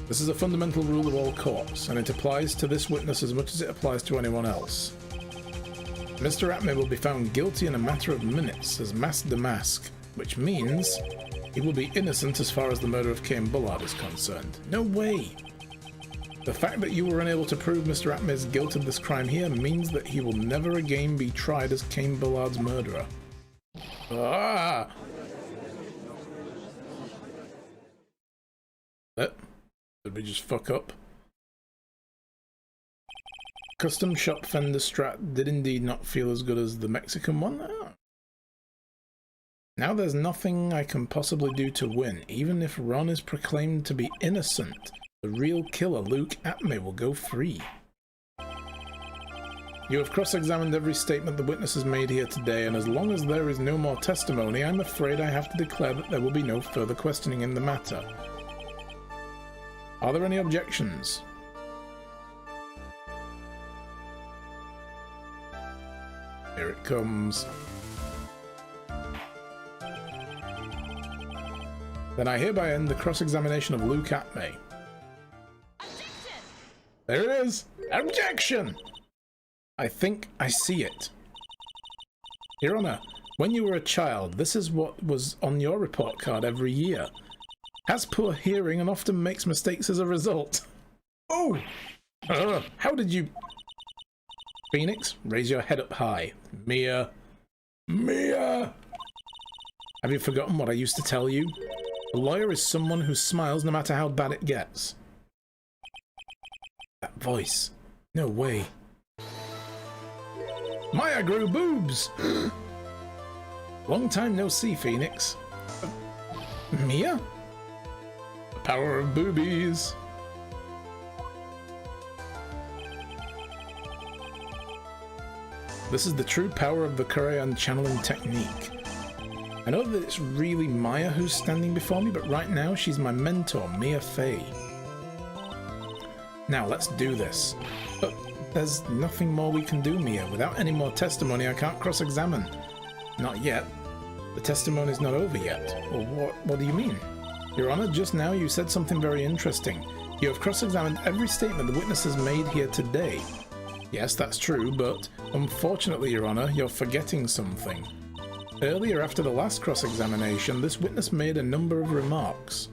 This is a fundamental rule of all courts, and it applies to this witness as much as it applies to anyone else. Mr. Atme will be found guilty in a matter of minutes as Master Mask, which means he will be innocent as far as the murder of Cain Bullard is concerned. No way! The fact that you were unable to prove Mr. Atme's guilt of this crime here means that he will never again be tried as Cain Bullard's murderer. Ah! Did we just fuck up? Custom shop fender strat did indeed not feel as good as the Mexican one. Oh. Now there's nothing I can possibly do to win. Even if Ron is proclaimed to be innocent, the real killer, Luke Atme, will go free. You have cross-examined every statement the witness has made here today, and as long as there is no more testimony, I'm afraid I have to declare that there will be no further questioning in the matter. Are there any objections? Here it comes. Then I hereby end the cross-examination of Luke Atme. Objection! There it is! Objection! I think I see it. Your Honor, when you were a child, this is what was on your report card every year. Has poor hearing and often makes mistakes as a result. Oh! How did you... Phoenix, raise your head up high. Mia. Mia! Have you forgotten what I used to tell you? A lawyer is someone who smiles no matter how bad it gets. That voice. No way. Maya grew boobs! Long time no see, Phoenix. Mia? The power of boobies. This is the true power of the Korean channeling technique. I know that it's really Maya who's standing before me, but right now she's my mentor, Mia Fey. Now let's do this. But there's nothing more we can do, Mia. Without any more testimony, I can't cross-examine. Not yet. The testimony's not over yet. Well, what do you mean? Your Honor, just now you said something very interesting. You have cross-examined every statement the witness has made here today. Yes, that's true, but unfortunately, Your Honor, you're forgetting something. Earlier, after the last cross-examination, this witness made a number of remarks.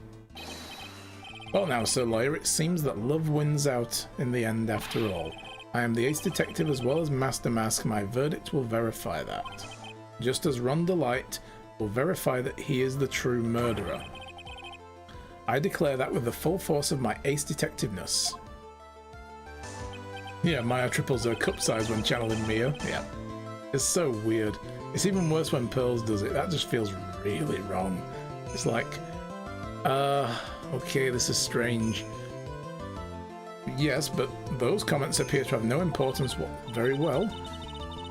Well now, Sir Lawyer, it seems that love wins out in the end after all. I am the ace detective as well as Master Mask. My verdict will verify that. Just as Ron Delight will verify that he is the true murderer. I declare that with the full force of my ace detectiveness. Yeah, Maya triples her cup size when channeling Mia. Yeah. It's so weird. It's even worse when Pearls does it. That just feels really wrong. It's like, okay, this is strange. Yes, but those comments appear to have no importance. Very well.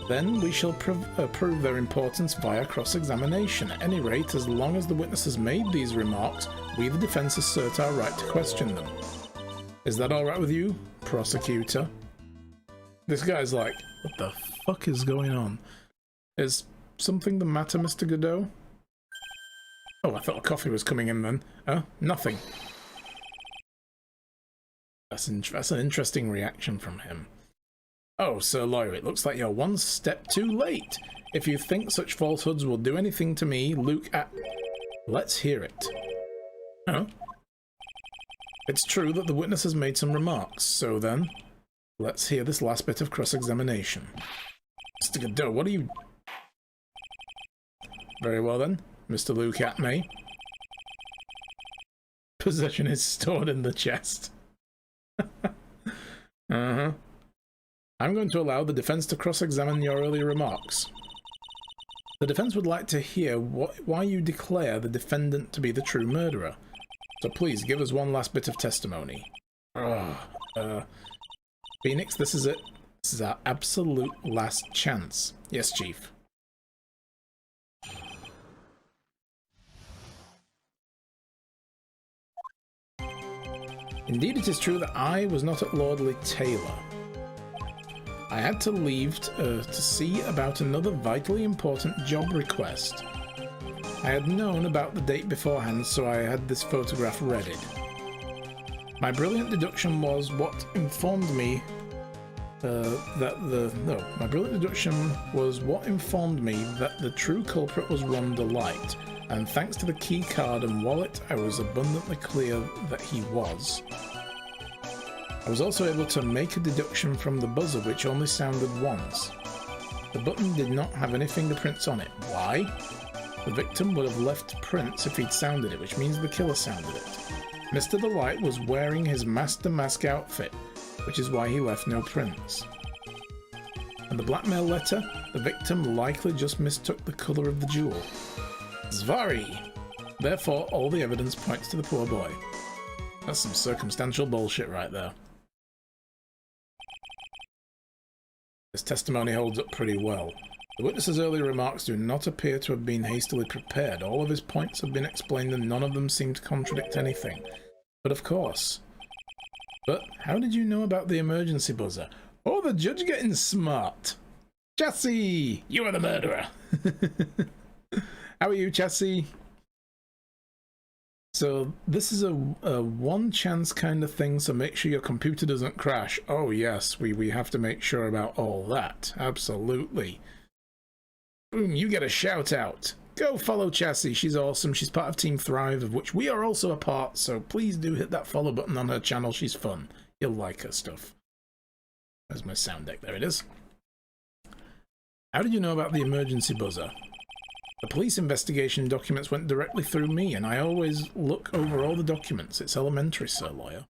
Then we shall prove their importance via cross-examination. At any rate, as long as the witness has made these remarks, we the defence assert our right to question them. Is that alright with you, prosecutor? This guy's like, what the fuck is going on? Is something the matter, Mr. Godot? Oh, I thought a coffee was coming in then. Oh, nothing. That's an interesting reaction from him. Oh, Sir Lawyer, it looks like you're one step too late. If you think such falsehoods will do anything to me, look at... Let's hear it. Oh. It's true that the witness has made some remarks, so then, let's hear this last bit of cross-examination. Mr. Godot, what are you... Very well then, Mr. Luke at me. Possession is stored in the chest. Uh-huh. I'm going to allow the defense to cross-examine your earlier remarks. The defense would like to hear why you declare the defendant to be the true murderer. So please, give us one last bit of testimony. Phoenix, this is it. This is our absolute last chance. Yes, Chief. Indeed, it is true that I was not at Lordly Taylor. I had to leave to see about another vitally important job request. I had known about the date beforehand, so I had this photograph readied. My brilliant deduction was what informed me that the true culprit was Rhonda Light, and thanks to the key card and wallet, I was abundantly clear that he was. I was also able to make a deduction from the buzzer, which only sounded once. The button did not have any fingerprints on it. Why? The victim would have left prints if he'd sounded it, which means the killer sounded it. Mr. Delight was wearing his Master Mask outfit, which is why he left no prints. And the blackmail letter? The victim likely just mistook the colour of the jewel. Zvari! Therefore, all the evidence points to the poor boy. That's some circumstantial bullshit right there. This testimony holds up pretty well. The witness's earlier remarks do not appear to have been hastily prepared. All of his points have been explained and none of them seem to contradict anything. But of course. But how did you know about the emergency buzzer? Oh, the judge getting smart. Chassis! You are the murderer! How are you, Chassis? So this is a one chance kind of thing, so make sure your computer doesn't crash. Oh yes, we have to make sure about all that. Absolutely. Boom, you get a shout out. Go follow Chassis, she's awesome. She's part of Team Thrive, of which we are also a part, so please do hit that follow button on her channel. She's fun. You'll like her stuff. There's my sound deck, there it is. How did you know about the emergency buzzer? The police investigation documents went directly through me, and I always look over all the documents. It's elementary, Sir Lawyer.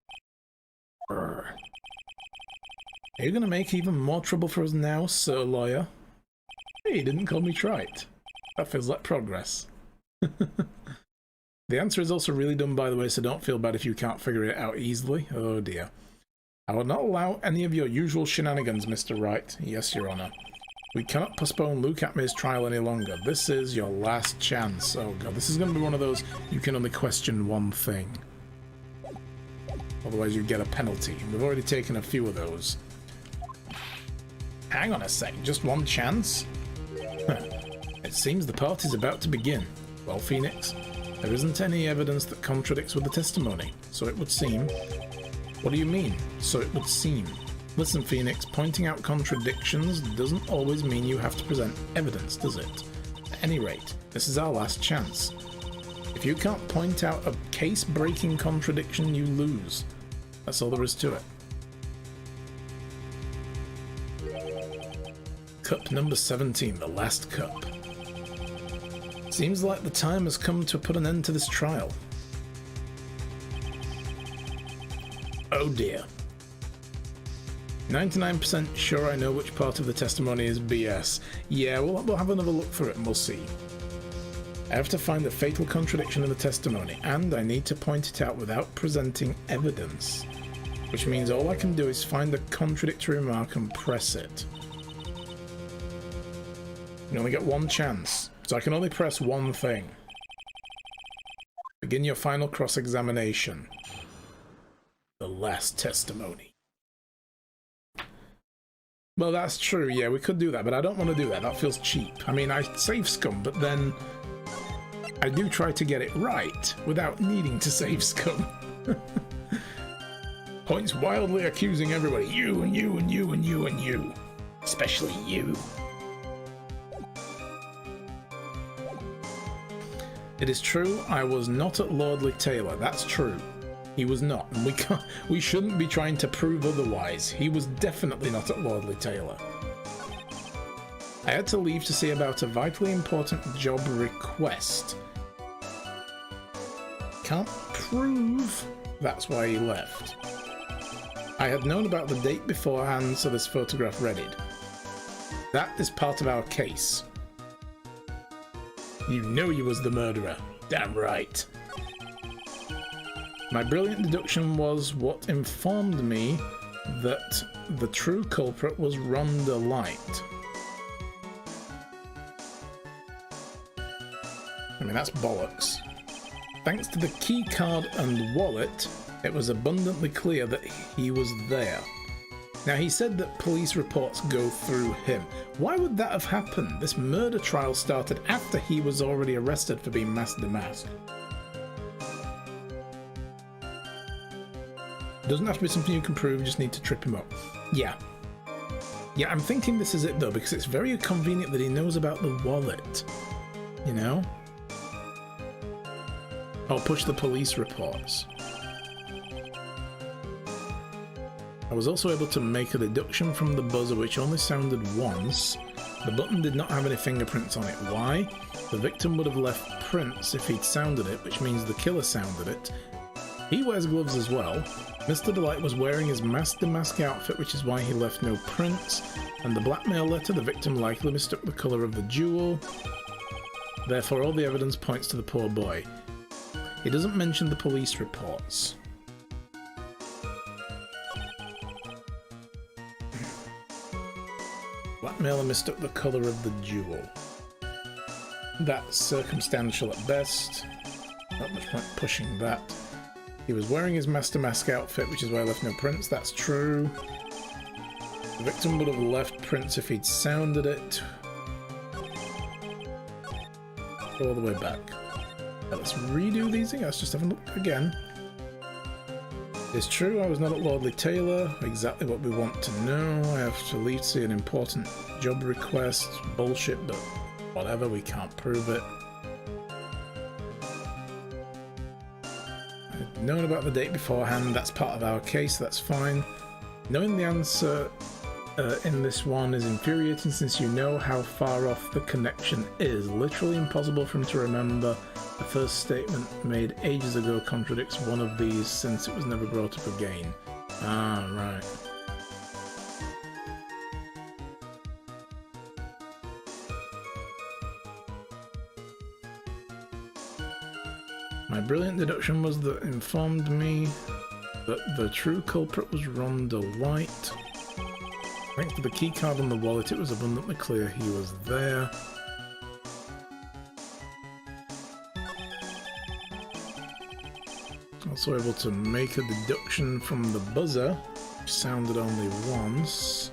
Brr. Are you going to make even more trouble for us now, Sir Lawyer? Hey, you didn't call me trite. That feels like progress. The answer is also really dumb, by the way, so don't feel bad if you can't figure it out easily. Oh dear. I will not allow any of your usual shenanigans, Mr. Wright. Yes, Your Honor. We cannot postpone Luke Atmay's trial any longer. This is your last chance. Oh god, this is going to be one of those you can only question one thing. Otherwise you get a penalty. We've already taken a few of those. Hang on a sec, just one chance? Huh. It seems the party's about to begin. Well, Phoenix, there isn't any evidence that contradicts with the testimony, so it would seem... What do you mean, so it would seem? Listen, Phoenix, pointing out contradictions doesn't always mean you have to present evidence, does it? At any rate, this is our last chance. If you can't point out a case-breaking contradiction, you lose. That's all there is to it. Cup number 17, the last cup. Seems like the time has come to put an end to this trial. Oh dear. 99% sure I know which part of the testimony is BS. Yeah, we'll have another look through it and we'll see. I have to find the fatal contradiction in the testimony, and I need to point it out without presenting evidence. Which means all I can do is find the contradictory remark and press it. You only get one chance, so I can only press one thing. Begin your final cross-examination. The last testimony. Well, that's true, yeah, we could do that, but I don't want to do that. That feels cheap. I mean, I save scum, but then I do try to get it right without needing to save scum. Points wildly accusing everybody. You and you and you and you and you. Especially you. It is true, I was not at Lordly Taylor. That's true. He was not, and we shouldn't be trying to prove otherwise. He was definitely not at Lordly Taylor. I had to leave to see about a vitally important job request. Can't prove that's why he left. I had known about the date beforehand, so this photograph readied. That is part of our case. You know you was the murderer. Damn right. My brilliant deduction was what informed me that the true culprit was Rhonda Light. I mean, that's bollocks. Thanks to the key card and wallet, it was abundantly clear that he was there. Now, he said that police reports go through him. Why would that have happened? This murder trial started after he was already arrested for being masked. It doesn't have to be something you can prove, you just need to trip him up. Yeah. Yeah, I'm thinking this is it though, because it's very convenient that he knows about the wallet. You know? Or push the police reports. I was also able to make a deduction from the buzzer which only sounded once. The button did not have any fingerprints on it. Why? The victim would have left prints if he'd sounded it, which means the killer sounded it. He wears gloves as well. Mr. Delight was wearing his mask outfit, which is why he left no prints. And the blackmail letter, the victim likely mistook the colour of the jewel. Therefore, all the evidence points to the poor boy. He doesn't mention the police reports. Blackmailer mistook the colour of the jewel. That's circumstantial at best. Not much point pushing that. He was wearing his mask outfit, which is why I left no prints. That's true. The victim would have left prints if he'd sounded it. All the way back. Now let's redo these things. Let's just have a look again. It's true, I was not at Lordly Taylor. Exactly what we want to know. I have to leave to see an important job request. Bullshit, but whatever, we can't prove it. I've known about the date beforehand. That's part of our case, that's fine. Knowing the answer in this one is infuriating since you know how far off the connection is. Literally impossible for him to remember. The first statement made ages ago contradicts one of these since it was never brought up again. Ah, right. My brilliant deduction was that informed me that the true culprit was Rhonda Light. Thanks to the keycard on the wallet, it was abundantly clear he was there. Also able to make a deduction from the buzzer, which sounded only once.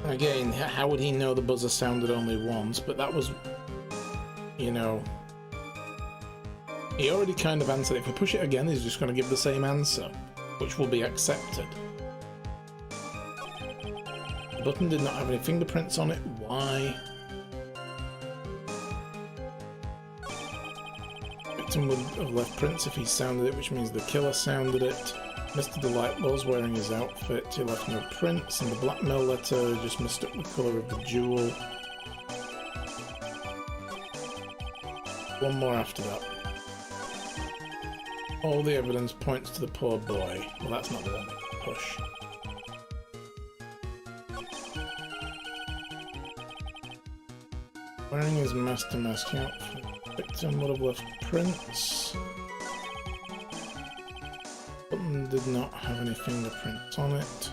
Again, how would he know the buzzer sounded only once? But that was, you know, he already kind of answered. If we push it again, he's just going to give the same answer, which will be accepted. The button did not have any fingerprints on it. Why? Victim would have left prints if he sounded it, which means the killer sounded it. Mr. Delight was wearing his outfit, he left no prints, and the blackmail letter just mistook the colour of the jewel. One more after that. All the evidence points to the poor boy. Well, that's not the one that can push. Wearing his mask outfit. Victim would have left prints. Button did not have any fingerprints on it.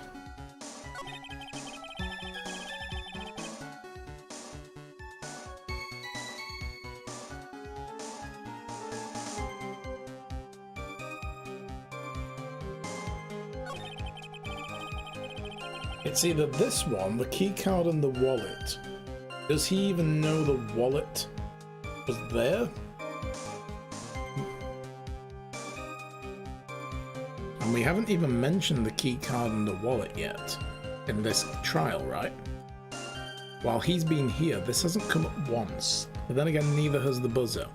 It's either this one, the key card and the wallet. Does he even know the wallet was there? And we haven't even mentioned the key card and the wallet yet in this trial, right? While he's been here, this hasn't come up once. But then again, neither has the buzzer.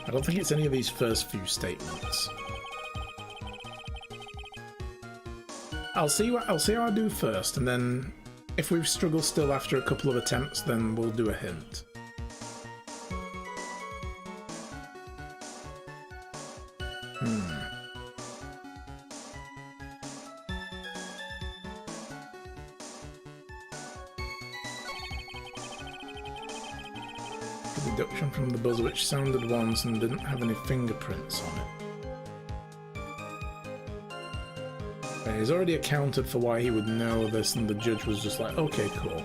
I don't think it's any of these first few statements. I'll see how I do first, and then if we struggle still after a couple of attempts, then we'll do a hint. Deduction from the buzzer which sounded once and didn't have any fingerprints on it. Okay, he's already accounted for why he would know this, and the judge was just like, okay, cool.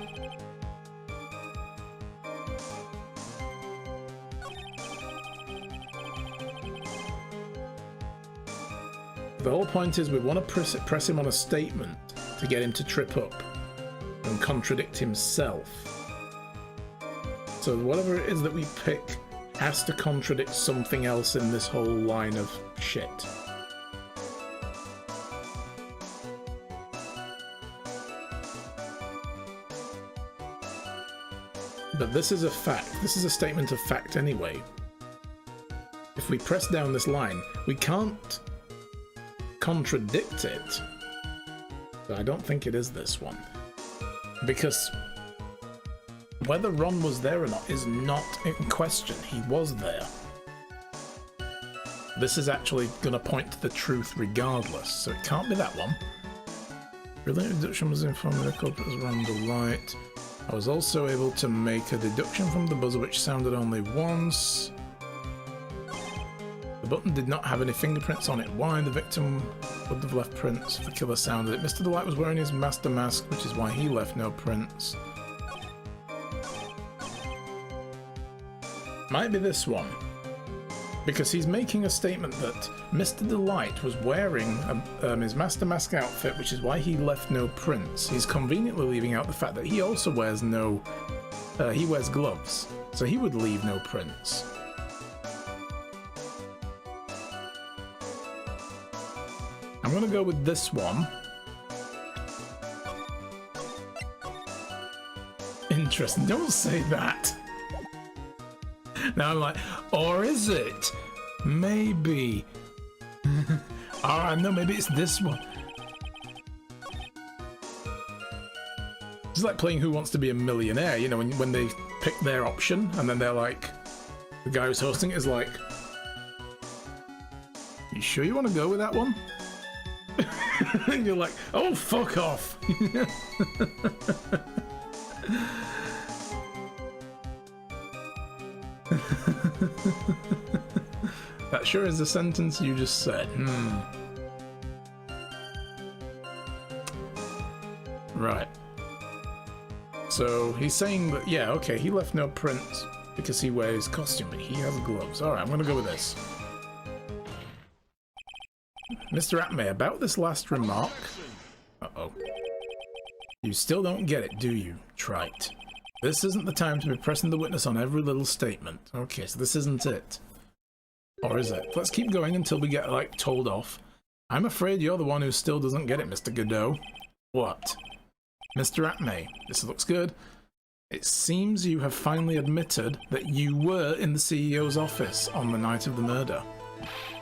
The whole point is we want to press him on a statement to get him to trip up and contradict himself. So whatever it is that we pick has to contradict something else in this whole line of shit. But this is a fact. This is a statement of fact anyway. If we press down this line, we can't contradict it. So I don't think it is this one. Because whether Ron was there or not is not in question. He was there. This is actually going to point to the truth regardless, so it can't be that one. Related deduction was informed the culprit was Ron Wright. I was also able to make a deduction from the buzzer which sounded only once. The button did not have any fingerprints on it. Why? The victim would have left prints if the killer sounded it. Mr. Delight was wearing his master mask, which is why he left no prints. Might be this one, because he's making a statement that Mr. Delight was wearing his Master Mask outfit, which is why he left no prints. He's conveniently leaving out the fact that he also wears he wears gloves, so he would leave no prints. I'm gonna go with this one. Interesting, don't say that. Now I'm like, or is it? Maybe. Alright, no, maybe it's this one. It's like playing Who Wants to Be a Millionaire, you know, when they pick their option and then they're like, the guy who's hosting it is like, you sure you want to go with that one? And you're like, oh, fuck off. That sure is the sentence you just said. Right. So he's saying that, yeah, okay, he left no prints because he wears costume, but he has gloves. Alright, I'm gonna go with this. Mr. Atmay, about this last remark... Uh-oh. You still don't get it, do you, Trite? This isn't the time to be pressing the witness on every little statement. Okay, so this isn't it. Or is it? Let's keep going until we get, like, told off. I'm afraid you're the one who still doesn't get it, Mr. Godot. What? Mr. Atmay, this looks good. It seems you have finally admitted that you were in the CEO's office on the night of the murder.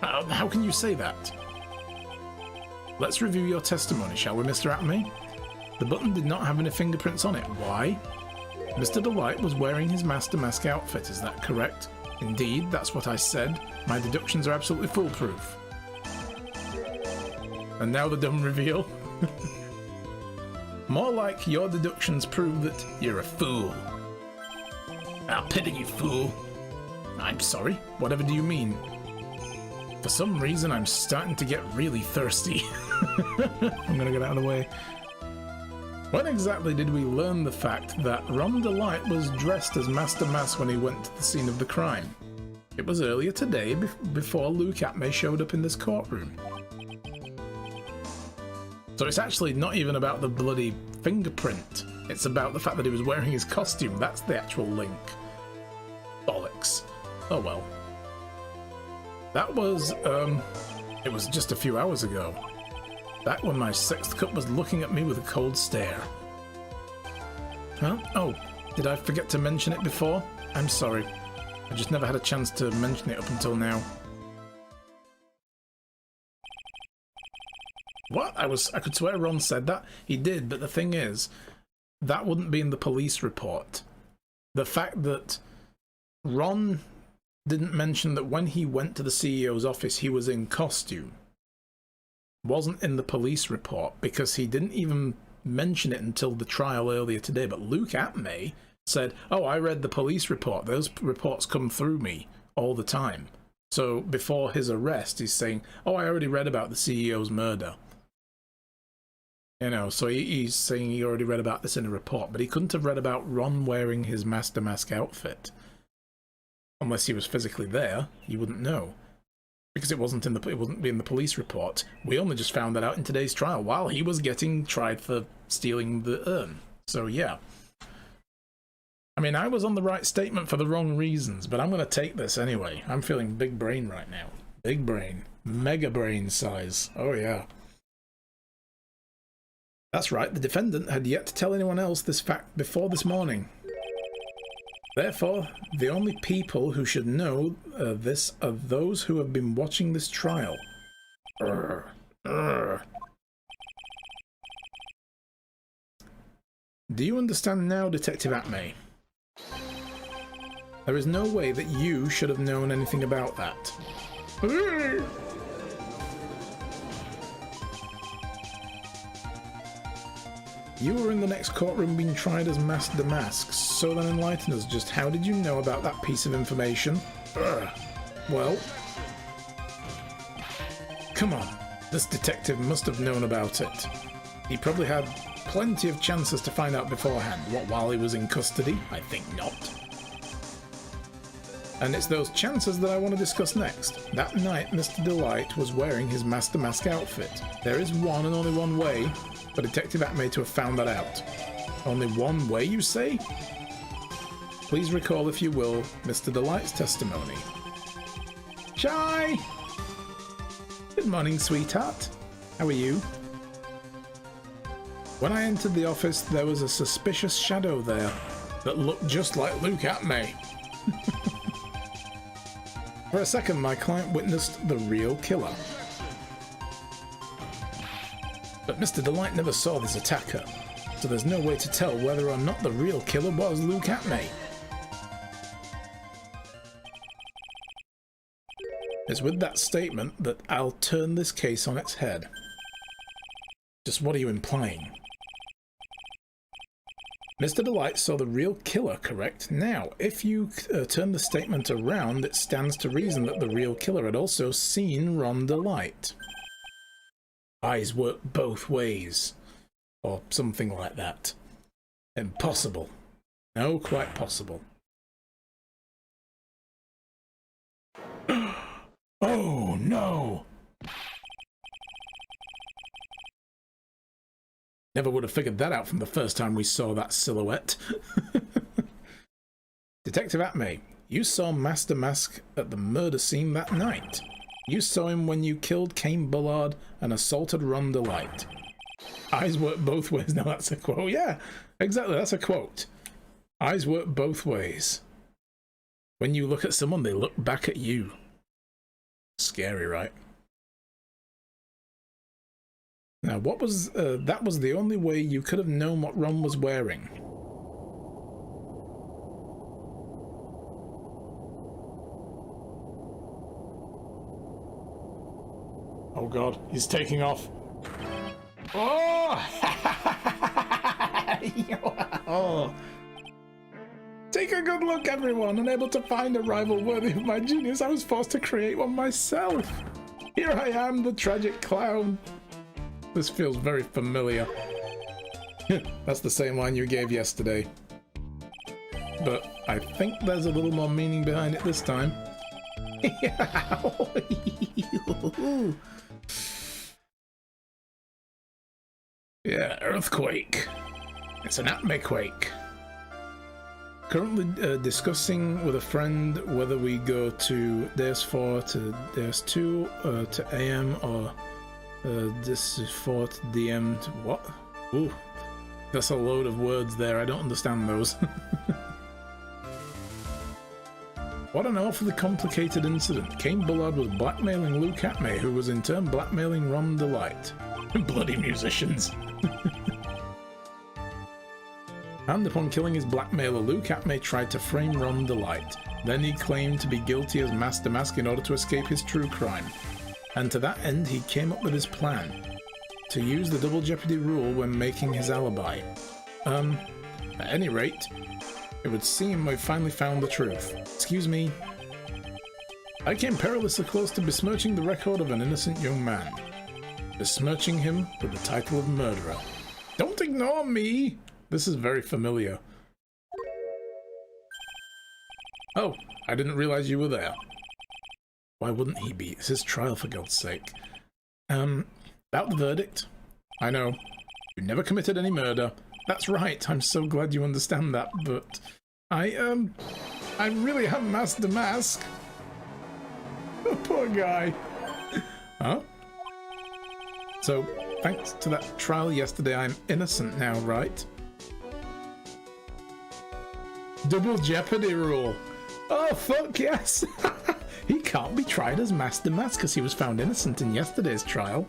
How can you say that? Let's review your testimony, shall we, Mr. Atmay? The button did not have any fingerprints on it. Why? Mr. Delight was wearing his Master Mask outfit, is that correct? Indeed, that's what I said. My deductions are absolutely foolproof. And now the dumb reveal. More like your deductions prove that you're a fool. I'll pity you, fool. I'm sorry, whatever do you mean? For some reason, I'm starting to get really thirsty. I'm gonna get out of the way. When exactly did we learn the fact that Ron Delight was dressed as Master Mask when he went to the scene of the crime? It was earlier today, before Luke Atmay showed up in this courtroom. So it's actually not even about the bloody fingerprint. It's about the fact that he was wearing his costume. That's the actual link. Bollocks. Oh well. That was, it was just a few hours ago. Back when my sixth cup was looking at me with a cold stare. Huh? Oh, did I forget to mention it before? I'm sorry. I just never had a chance to mention it up until now. What? I could swear Ron said that. He did, but the thing is, that wouldn't be in the police report. The fact that Ron didn't mention that when he went to the CEO's office he was in costume wasn't in the police report, because he didn't even mention it until the trial earlier today. But Luke Atmay said, oh, I read the police report. Those reports come through me all the time. So before his arrest, he's saying, oh, I already read about the CEO's murder. You know, so he's saying he already read about this in a report, but he couldn't have read about Ron wearing his Master Mask outfit. Unless he was physically there, he wouldn't know. Because it wouldn't be in the police report. We only just found that out in today's trial while he was getting tried for stealing the urn. So yeah. I mean, I was on the right statement for the wrong reasons, but I'm going to take this anyway. I'm feeling big brain right now. Big brain. Mega brain size. Oh yeah. That's right, the defendant had yet to tell anyone else this fact before this morning. Therefore, the only people who should know this are those who have been watching this trial. Do you understand now, Detective Atmay? There is no way that you should have known anything about that. You were in the next courtroom being tried as Master Mask, so then enlighten us. Just how did you know about that piece of information? Well, come on, this detective must have known about it. He probably had plenty of chances to find out beforehand. What, while he was in custody? I think not. And it's those chances that I want to discuss next. That night, Mr. Delight was wearing his Master Mask outfit. There is one and only one way for Detective Atmay to have found that out. Only one way, you say? Please recall, if you will, Mr. Delight's testimony. Shy! Good morning, sweetheart. How are you? When I entered the office, there was a suspicious shadow there that looked just like Luke Atmay. For a second, my client witnessed the real killer. But Mr. Delight never saw this attacker, so there's no way to tell whether or not the real killer was Luke Atmay. It's with that statement that I'll turn this case on its head. Just what are you implying? Mr. Delight saw the real killer, correct? Now, if you turn the statement around, it stands to reason that the real killer had also seen Ron Delight. Eyes work both ways. Or something like that. Impossible. No, quite possible. Oh, no! Never would have figured that out from the first time we saw that silhouette. Detective Atmay, you saw Master Mask at the murder scene that night. You saw him when you killed Cain Bullard and assaulted Ron Delight. Eyes work both ways. Now that's a quote. Yeah, exactly. That's a quote. Eyes work both ways. When you look at someone, they look back at you. Scary, right? Now, what was that was the only way you could have known what Ron was wearing. Oh God, he's taking off. Oh! Oh! Take Take a good look, everyone. Unable to find a rival worthy of my genius, I was forced to create one myself. Here I am, the tragic clown. This feels very familiar. That's the same line you gave yesterday. But I think there's a little more meaning behind it this time. Yeah, earthquake. It's an atmequake. Currently discussing with a friend whether we go to Deus 4 to Deus 2 to AM or this is 4 to DM to what? Ooh, that's a load of words there. I don't understand those. What an awfully complicated incident. Cain Bullard was blackmailing Luke Atme, who was in turn blackmailing Ron Delight. Bloody musicians. And upon killing his blackmailer, Luke Atme tried to frame Ron Delight. Then he claimed to be guilty as Master Mask in order to escape his true crime. And to that end, he came up with his plan. To use the double jeopardy rule when making his alibi. At any rate, it would seem we've finally found the truth. Excuse me. I came perilously close to besmirching the record of an innocent young man. Besmirching him with the title of murderer. Don't ignore me! This is very familiar. Oh, I didn't realize you were there. Why wouldn't he be? It's his trial, for God's sake. About the verdict. I know. You never committed any murder. That's right, I'm so glad you understand that, but I really am Master Mask. Oh, poor guy. Huh? So, thanks to that trial yesterday, I'm innocent now, right? Double jeopardy rule. Oh, fuck yes! He can't be tried as Master Mask because he was found innocent in yesterday's trial.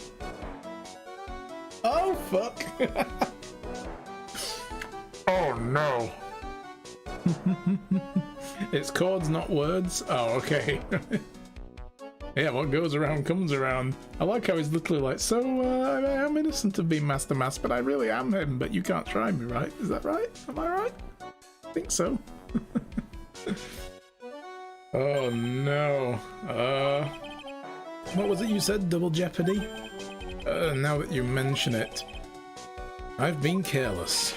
Oh, fuck! Oh, no. It's chords, not words. Oh, okay. Yeah, what goes around comes around. I like how he's literally like, so, I am innocent of being Master Mask, but I really am him, but you can't try me, right? Is that right? Am I right? I think so. Oh, no. What was it you said? Double jeopardy? Now that you mention it. I've been careless.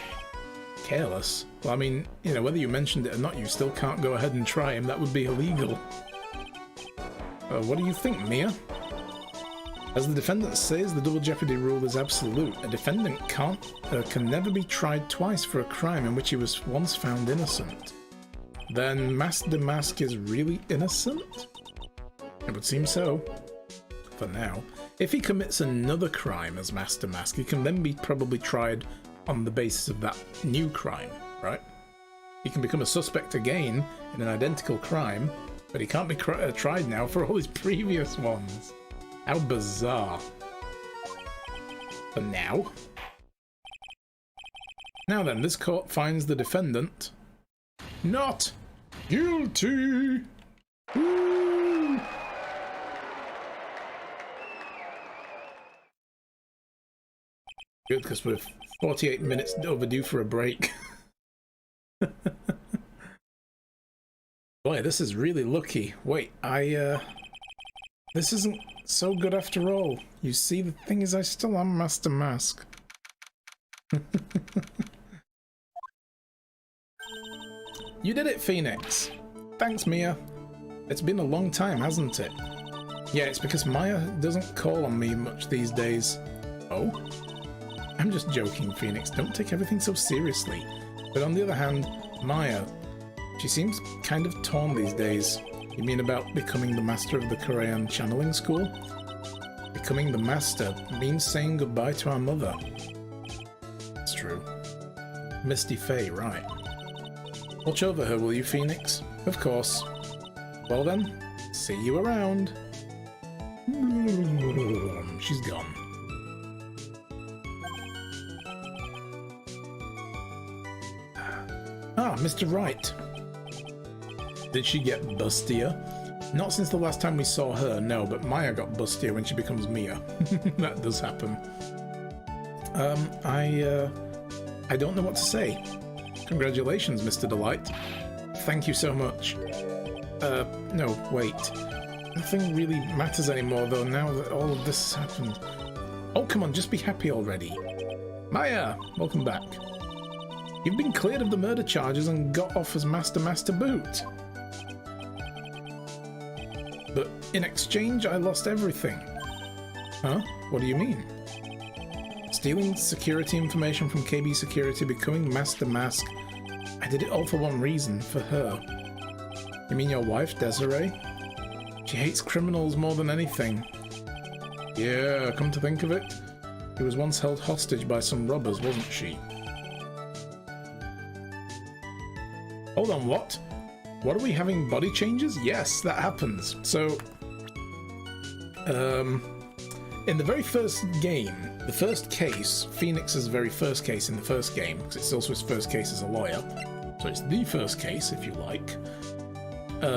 Careless? Well, I mean, you know, whether you mentioned it or not, you still can't go ahead and try him. That would be illegal. What do you think, Mia? As the defendant says, the double jeopardy rule is absolute. A defendant can never be tried twice for a crime in which he was once found innocent. Then Master Mask is really innocent? It would seem so. For now. If he commits another crime as Master Mask, he can then be probably tried on the basis of that new crime, right? He can become a suspect again in an identical crime, but he can't be tried now for all his previous ones. How bizarre. For now. Now then, this court finds the defendant not guilty. Woo! Good, because we're 48 minutes overdue for a break. Boy, this is really lucky. Wait, this isn't so good after all. You see, the thing is, I still am Master Mask. You did it, Phoenix. Thanks, Mia. It's been a long time, hasn't it? Yeah, it's because Maya doesn't call on me much these days. Oh? I'm just joking, Phoenix. Don't take everything so seriously. But on the other hand, Maya, she seems kind of torn these days. You mean about becoming the master of the Korean channeling school? Becoming the master means saying goodbye to our mother. It's true. Misty Faye, right. Watch over her, will you, Phoenix? Of course. Well then, see you around. She's gone. Ah, Mr. Wright. Did she get bustier? Not since the last time we saw her, no, but Maya got bustier when she becomes Mia. That does happen. I don't know what to say. Congratulations, Mr. Delight. thank you so much. No, wait. Nothing really matters anymore, though, now that all of this has happened. Oh, come on, just be happy already. Maya, welcome back. You've been cleared of the murder charges and got off as Master to boot. But in exchange, I lost everything. Huh? What do you mean? Stealing security information from KB Security, becoming Master Mask. I did it all for one reason, for her. You mean your wife, Desiree? She hates criminals more than anything. Yeah, come to think of it, she was once held hostage by some robbers, wasn't she? Hold on, what? What, are we having body changes? Yes, that happens. So, in the very first game, the first case, Phoenix's very first case in the first game, because it's also his first case as a lawyer, so it's the first case, if you like.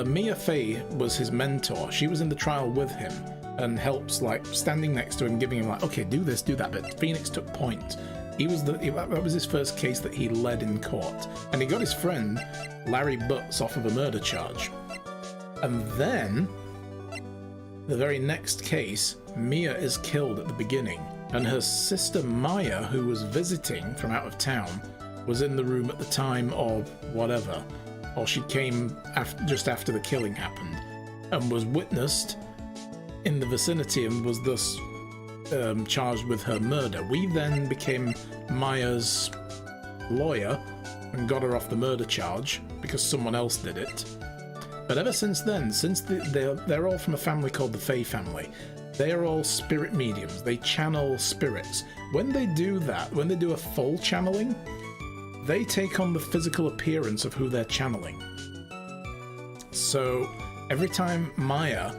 Mia Fey was his mentor. She was in the trial with him and helps, like, standing next to him, giving him, like, okay, do this, do that, but Phoenix took point. That was his first case that he led in court, and he got his friend Larry Butts off of a murder charge. And then, the very next case, Mia is killed at the beginning, and her sister Maya, who was visiting from out of town, was in the room at the time or whatever, or she came just after the killing happened, and was witnessed in the vicinity and was thus charged with her murder. We then became Maya's lawyer and got her off the murder charge because someone else did it. But ever since then, since they're all from a family called the Fey family, they are all spirit mediums. They channel spirits. When they do that, when they do a full channeling, they take on the physical appearance of who they're channeling. So every time Maya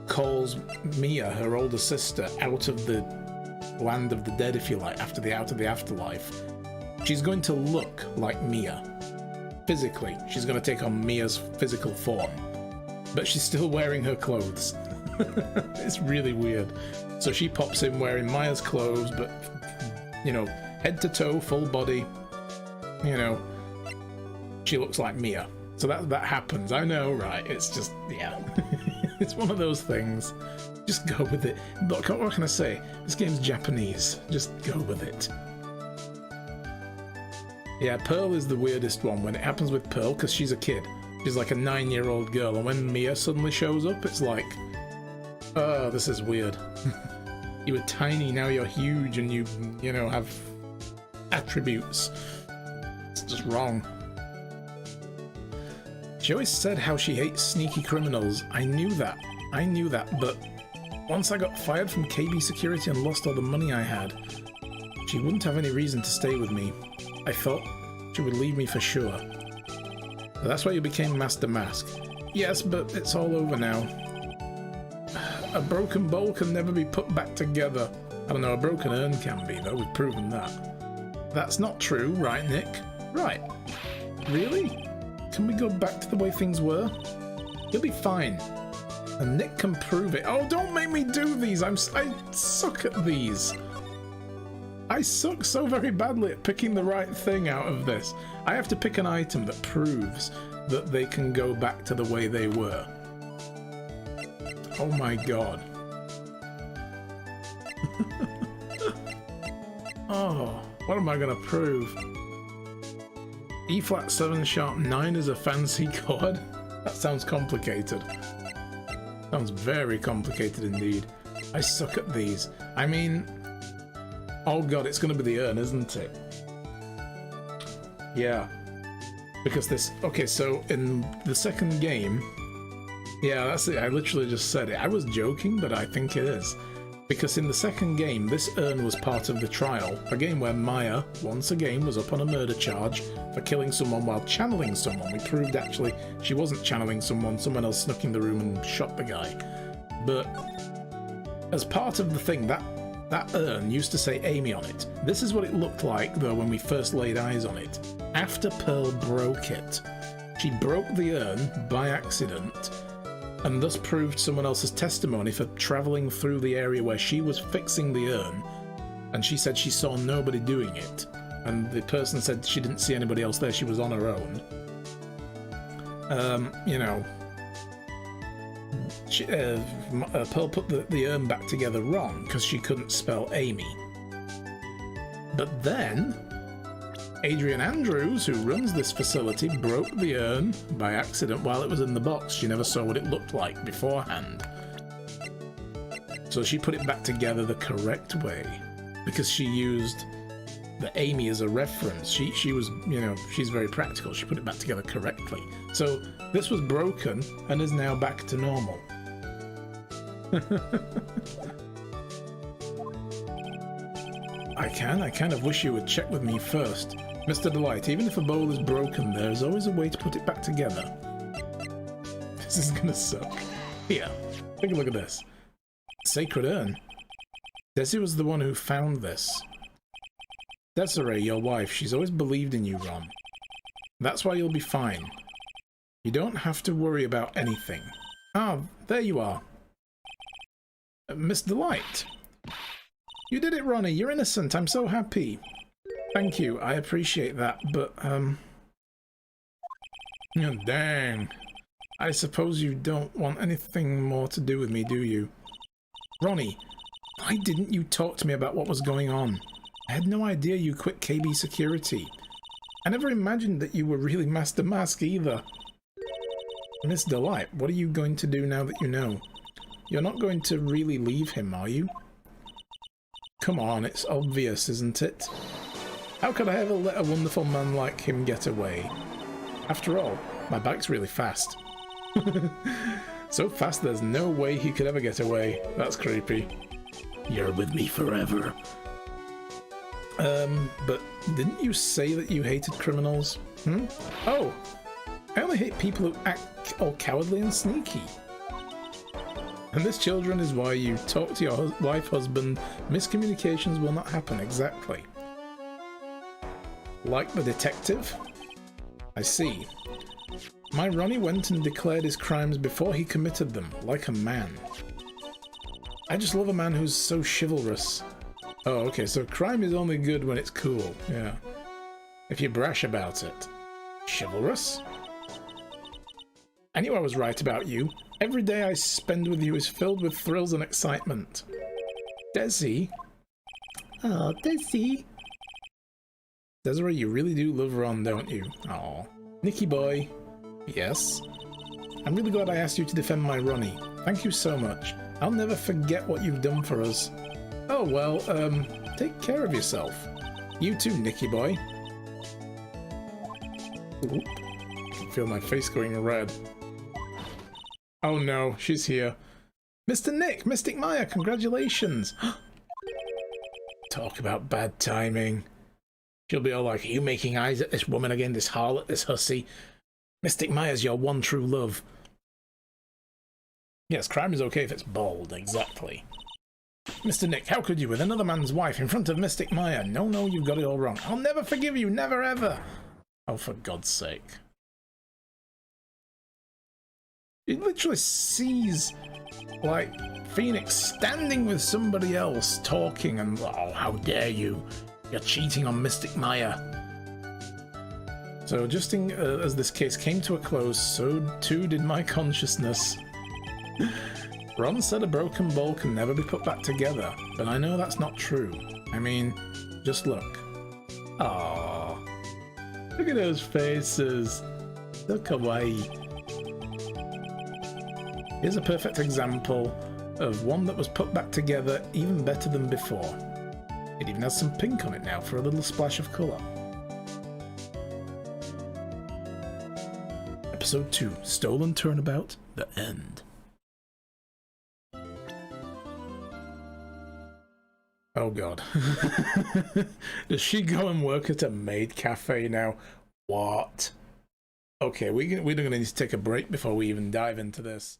calls Mia, her older sister, out of the land of the dead, if you like, out of the afterlife, she's going to look like Mia. Physically, she's going to take on Mia's physical form, but she's still wearing her clothes. It's really weird. So she pops in wearing Maya's clothes, but, you know, head to toe, full body, you know, she looks like Mia. So that happens. I know, right? It's just, yeah. It's one of those things. Just go with it. Look, what can I say? This game's Japanese. Just go with it. Yeah, Pearl is the weirdest one when it happens with Pearl, because she's a kid. She's like a 9-year-old girl, and when Mia suddenly shows up, it's like, oh, this is weird. You were tiny, now you're huge, and you know, have attributes. It's just wrong. She always said how she hates sneaky criminals. I knew that, but once I got fired from KB Security and lost all the money I had, she wouldn't have any reason to stay with me. I thought she would leave me for sure. So that's why you became Master Mask. Yes, but it's all over now. A broken bowl can never be put back together. I don't know, a broken urn can be, though. We've proven that. That's not true, right, Nick? Right. Really? Can we go back to the way things were? You'll be fine. And Nick can prove it. Oh, don't make me do these! I suck at these. I suck so very badly at picking the right thing out of this. I have to pick an item that proves that they can go back to the way they were. Oh my god. Oh, what am I gonna prove? E flat 7 sharp 9 is a fancy chord? That sounds complicated. Sounds very complicated indeed. I suck at these. I mean, oh god, it's gonna be the urn, isn't it? Yeah. Because this, okay, so in the second game, yeah, that's it, I literally just said it. I was joking, but I think it is. Because in the second game, this urn was part of the trial, a game where Maya, once again, was up on a murder charge for killing someone while channeling someone. We proved actually she wasn't channeling someone else snuck in the room and shot the guy. But as part of the thing, that urn used to say Amy on it. This is what it looked like, though, when we first laid eyes on it. After Pearl broke it, she broke the urn by accident, and thus proved someone else's testimony for travelling through the area where she was fixing the urn, and she said she saw nobody doing it, and the person said she didn't see anybody else there, she was on her own. you know, Pearl put the urn back together wrong because she couldn't spell Amy. But then Adrian Andrews, who runs this facility, broke the urn by accident while it was in the box. She never saw what it looked like beforehand. So she put it back together the correct way because she used the Amy as a reference. She was, you know, she's very practical. She put it back together correctly. So this was broken and is now back to normal. I kind of wish you would check with me first. Mr. Delight, even if a bowl is broken, there's always a way to put it back together. This is gonna suck. Here, take a look at this. Sacred urn. Desi was the one who found this. Desiree, your wife, she's always believed in you, Ron. That's why you'll be fine. You don't have to worry about anything. Ah, there you are. Miss Delight. You did it, Ronnie. You're innocent. I'm so happy. Thank you. I appreciate that, but, oh, dang. I suppose you don't want anything more to do with me, do you? Ronnie, why didn't you talk to me about what was going on? I had no idea you quit KB Security. I never imagined that you were really Master Mask either. Miss Delight, what are you going to do now that you know? You're not going to really leave him, are you? Come on, it's obvious, isn't it? How could I ever let a wonderful man like him get away? After all, my bike's really fast. So fast there's no way he could ever get away. That's creepy. You're with me forever. But didn't you say that you hated criminals? Hmm? Oh, I only hate people who act all cowardly and sneaky. And this, children, is why you talk to your wife, husband. Miscommunications will not happen, exactly. Like the detective? I see. My Ronnie went and declared his crimes before he committed them, like a man. I just love a man who's so chivalrous. Oh, okay, so crime is only good when it's cool, yeah. If you're brash about it. Chivalrous? I knew I was right about you. Every day I spend with you is filled with thrills and excitement. Desi? Oh, Desi. Desiree, you really do love Ron, don't you? Aw. Nicky boy. Yes? I'm really glad I asked you to defend my Ronnie. Thank you so much. I'll never forget what you've done for us. Oh, well, take care of yourself. You too, Nicky boy. Oop. I can feel my face going red. Oh no, she's here. Mr. Nick, Mystic Maya, congratulations! Talk about bad timing. She'll be all like, are you making eyes at this woman again, this harlot, this hussy? Mystic Maya's your one true love. Yes, crime is okay if it's bold, exactly. Mr. Nick, how could you, with another man's wife in front of Mystic Maya? No, no, you've got it all wrong. I'll never forgive you, never ever! Oh, for God's sake. It literally sees, like, Phoenix standing with somebody else talking and, oh, how dare you? You're cheating on Mystic Maya. So just as this case came to a close, so too did my consciousness. Ron said a broken bowl can never be put back together, but I know that's not true. I mean, just look. Aww. Look at those faces. So kawaii. Here's a perfect example of one that was put back together even better than before. It even has some pink on it now for a little splash of colour. Episode 2, Stolen Turnabout, the end. Oh god. Does she go and work at a maid cafe now? What? Okay, we're going to need to take a break before we even dive into this.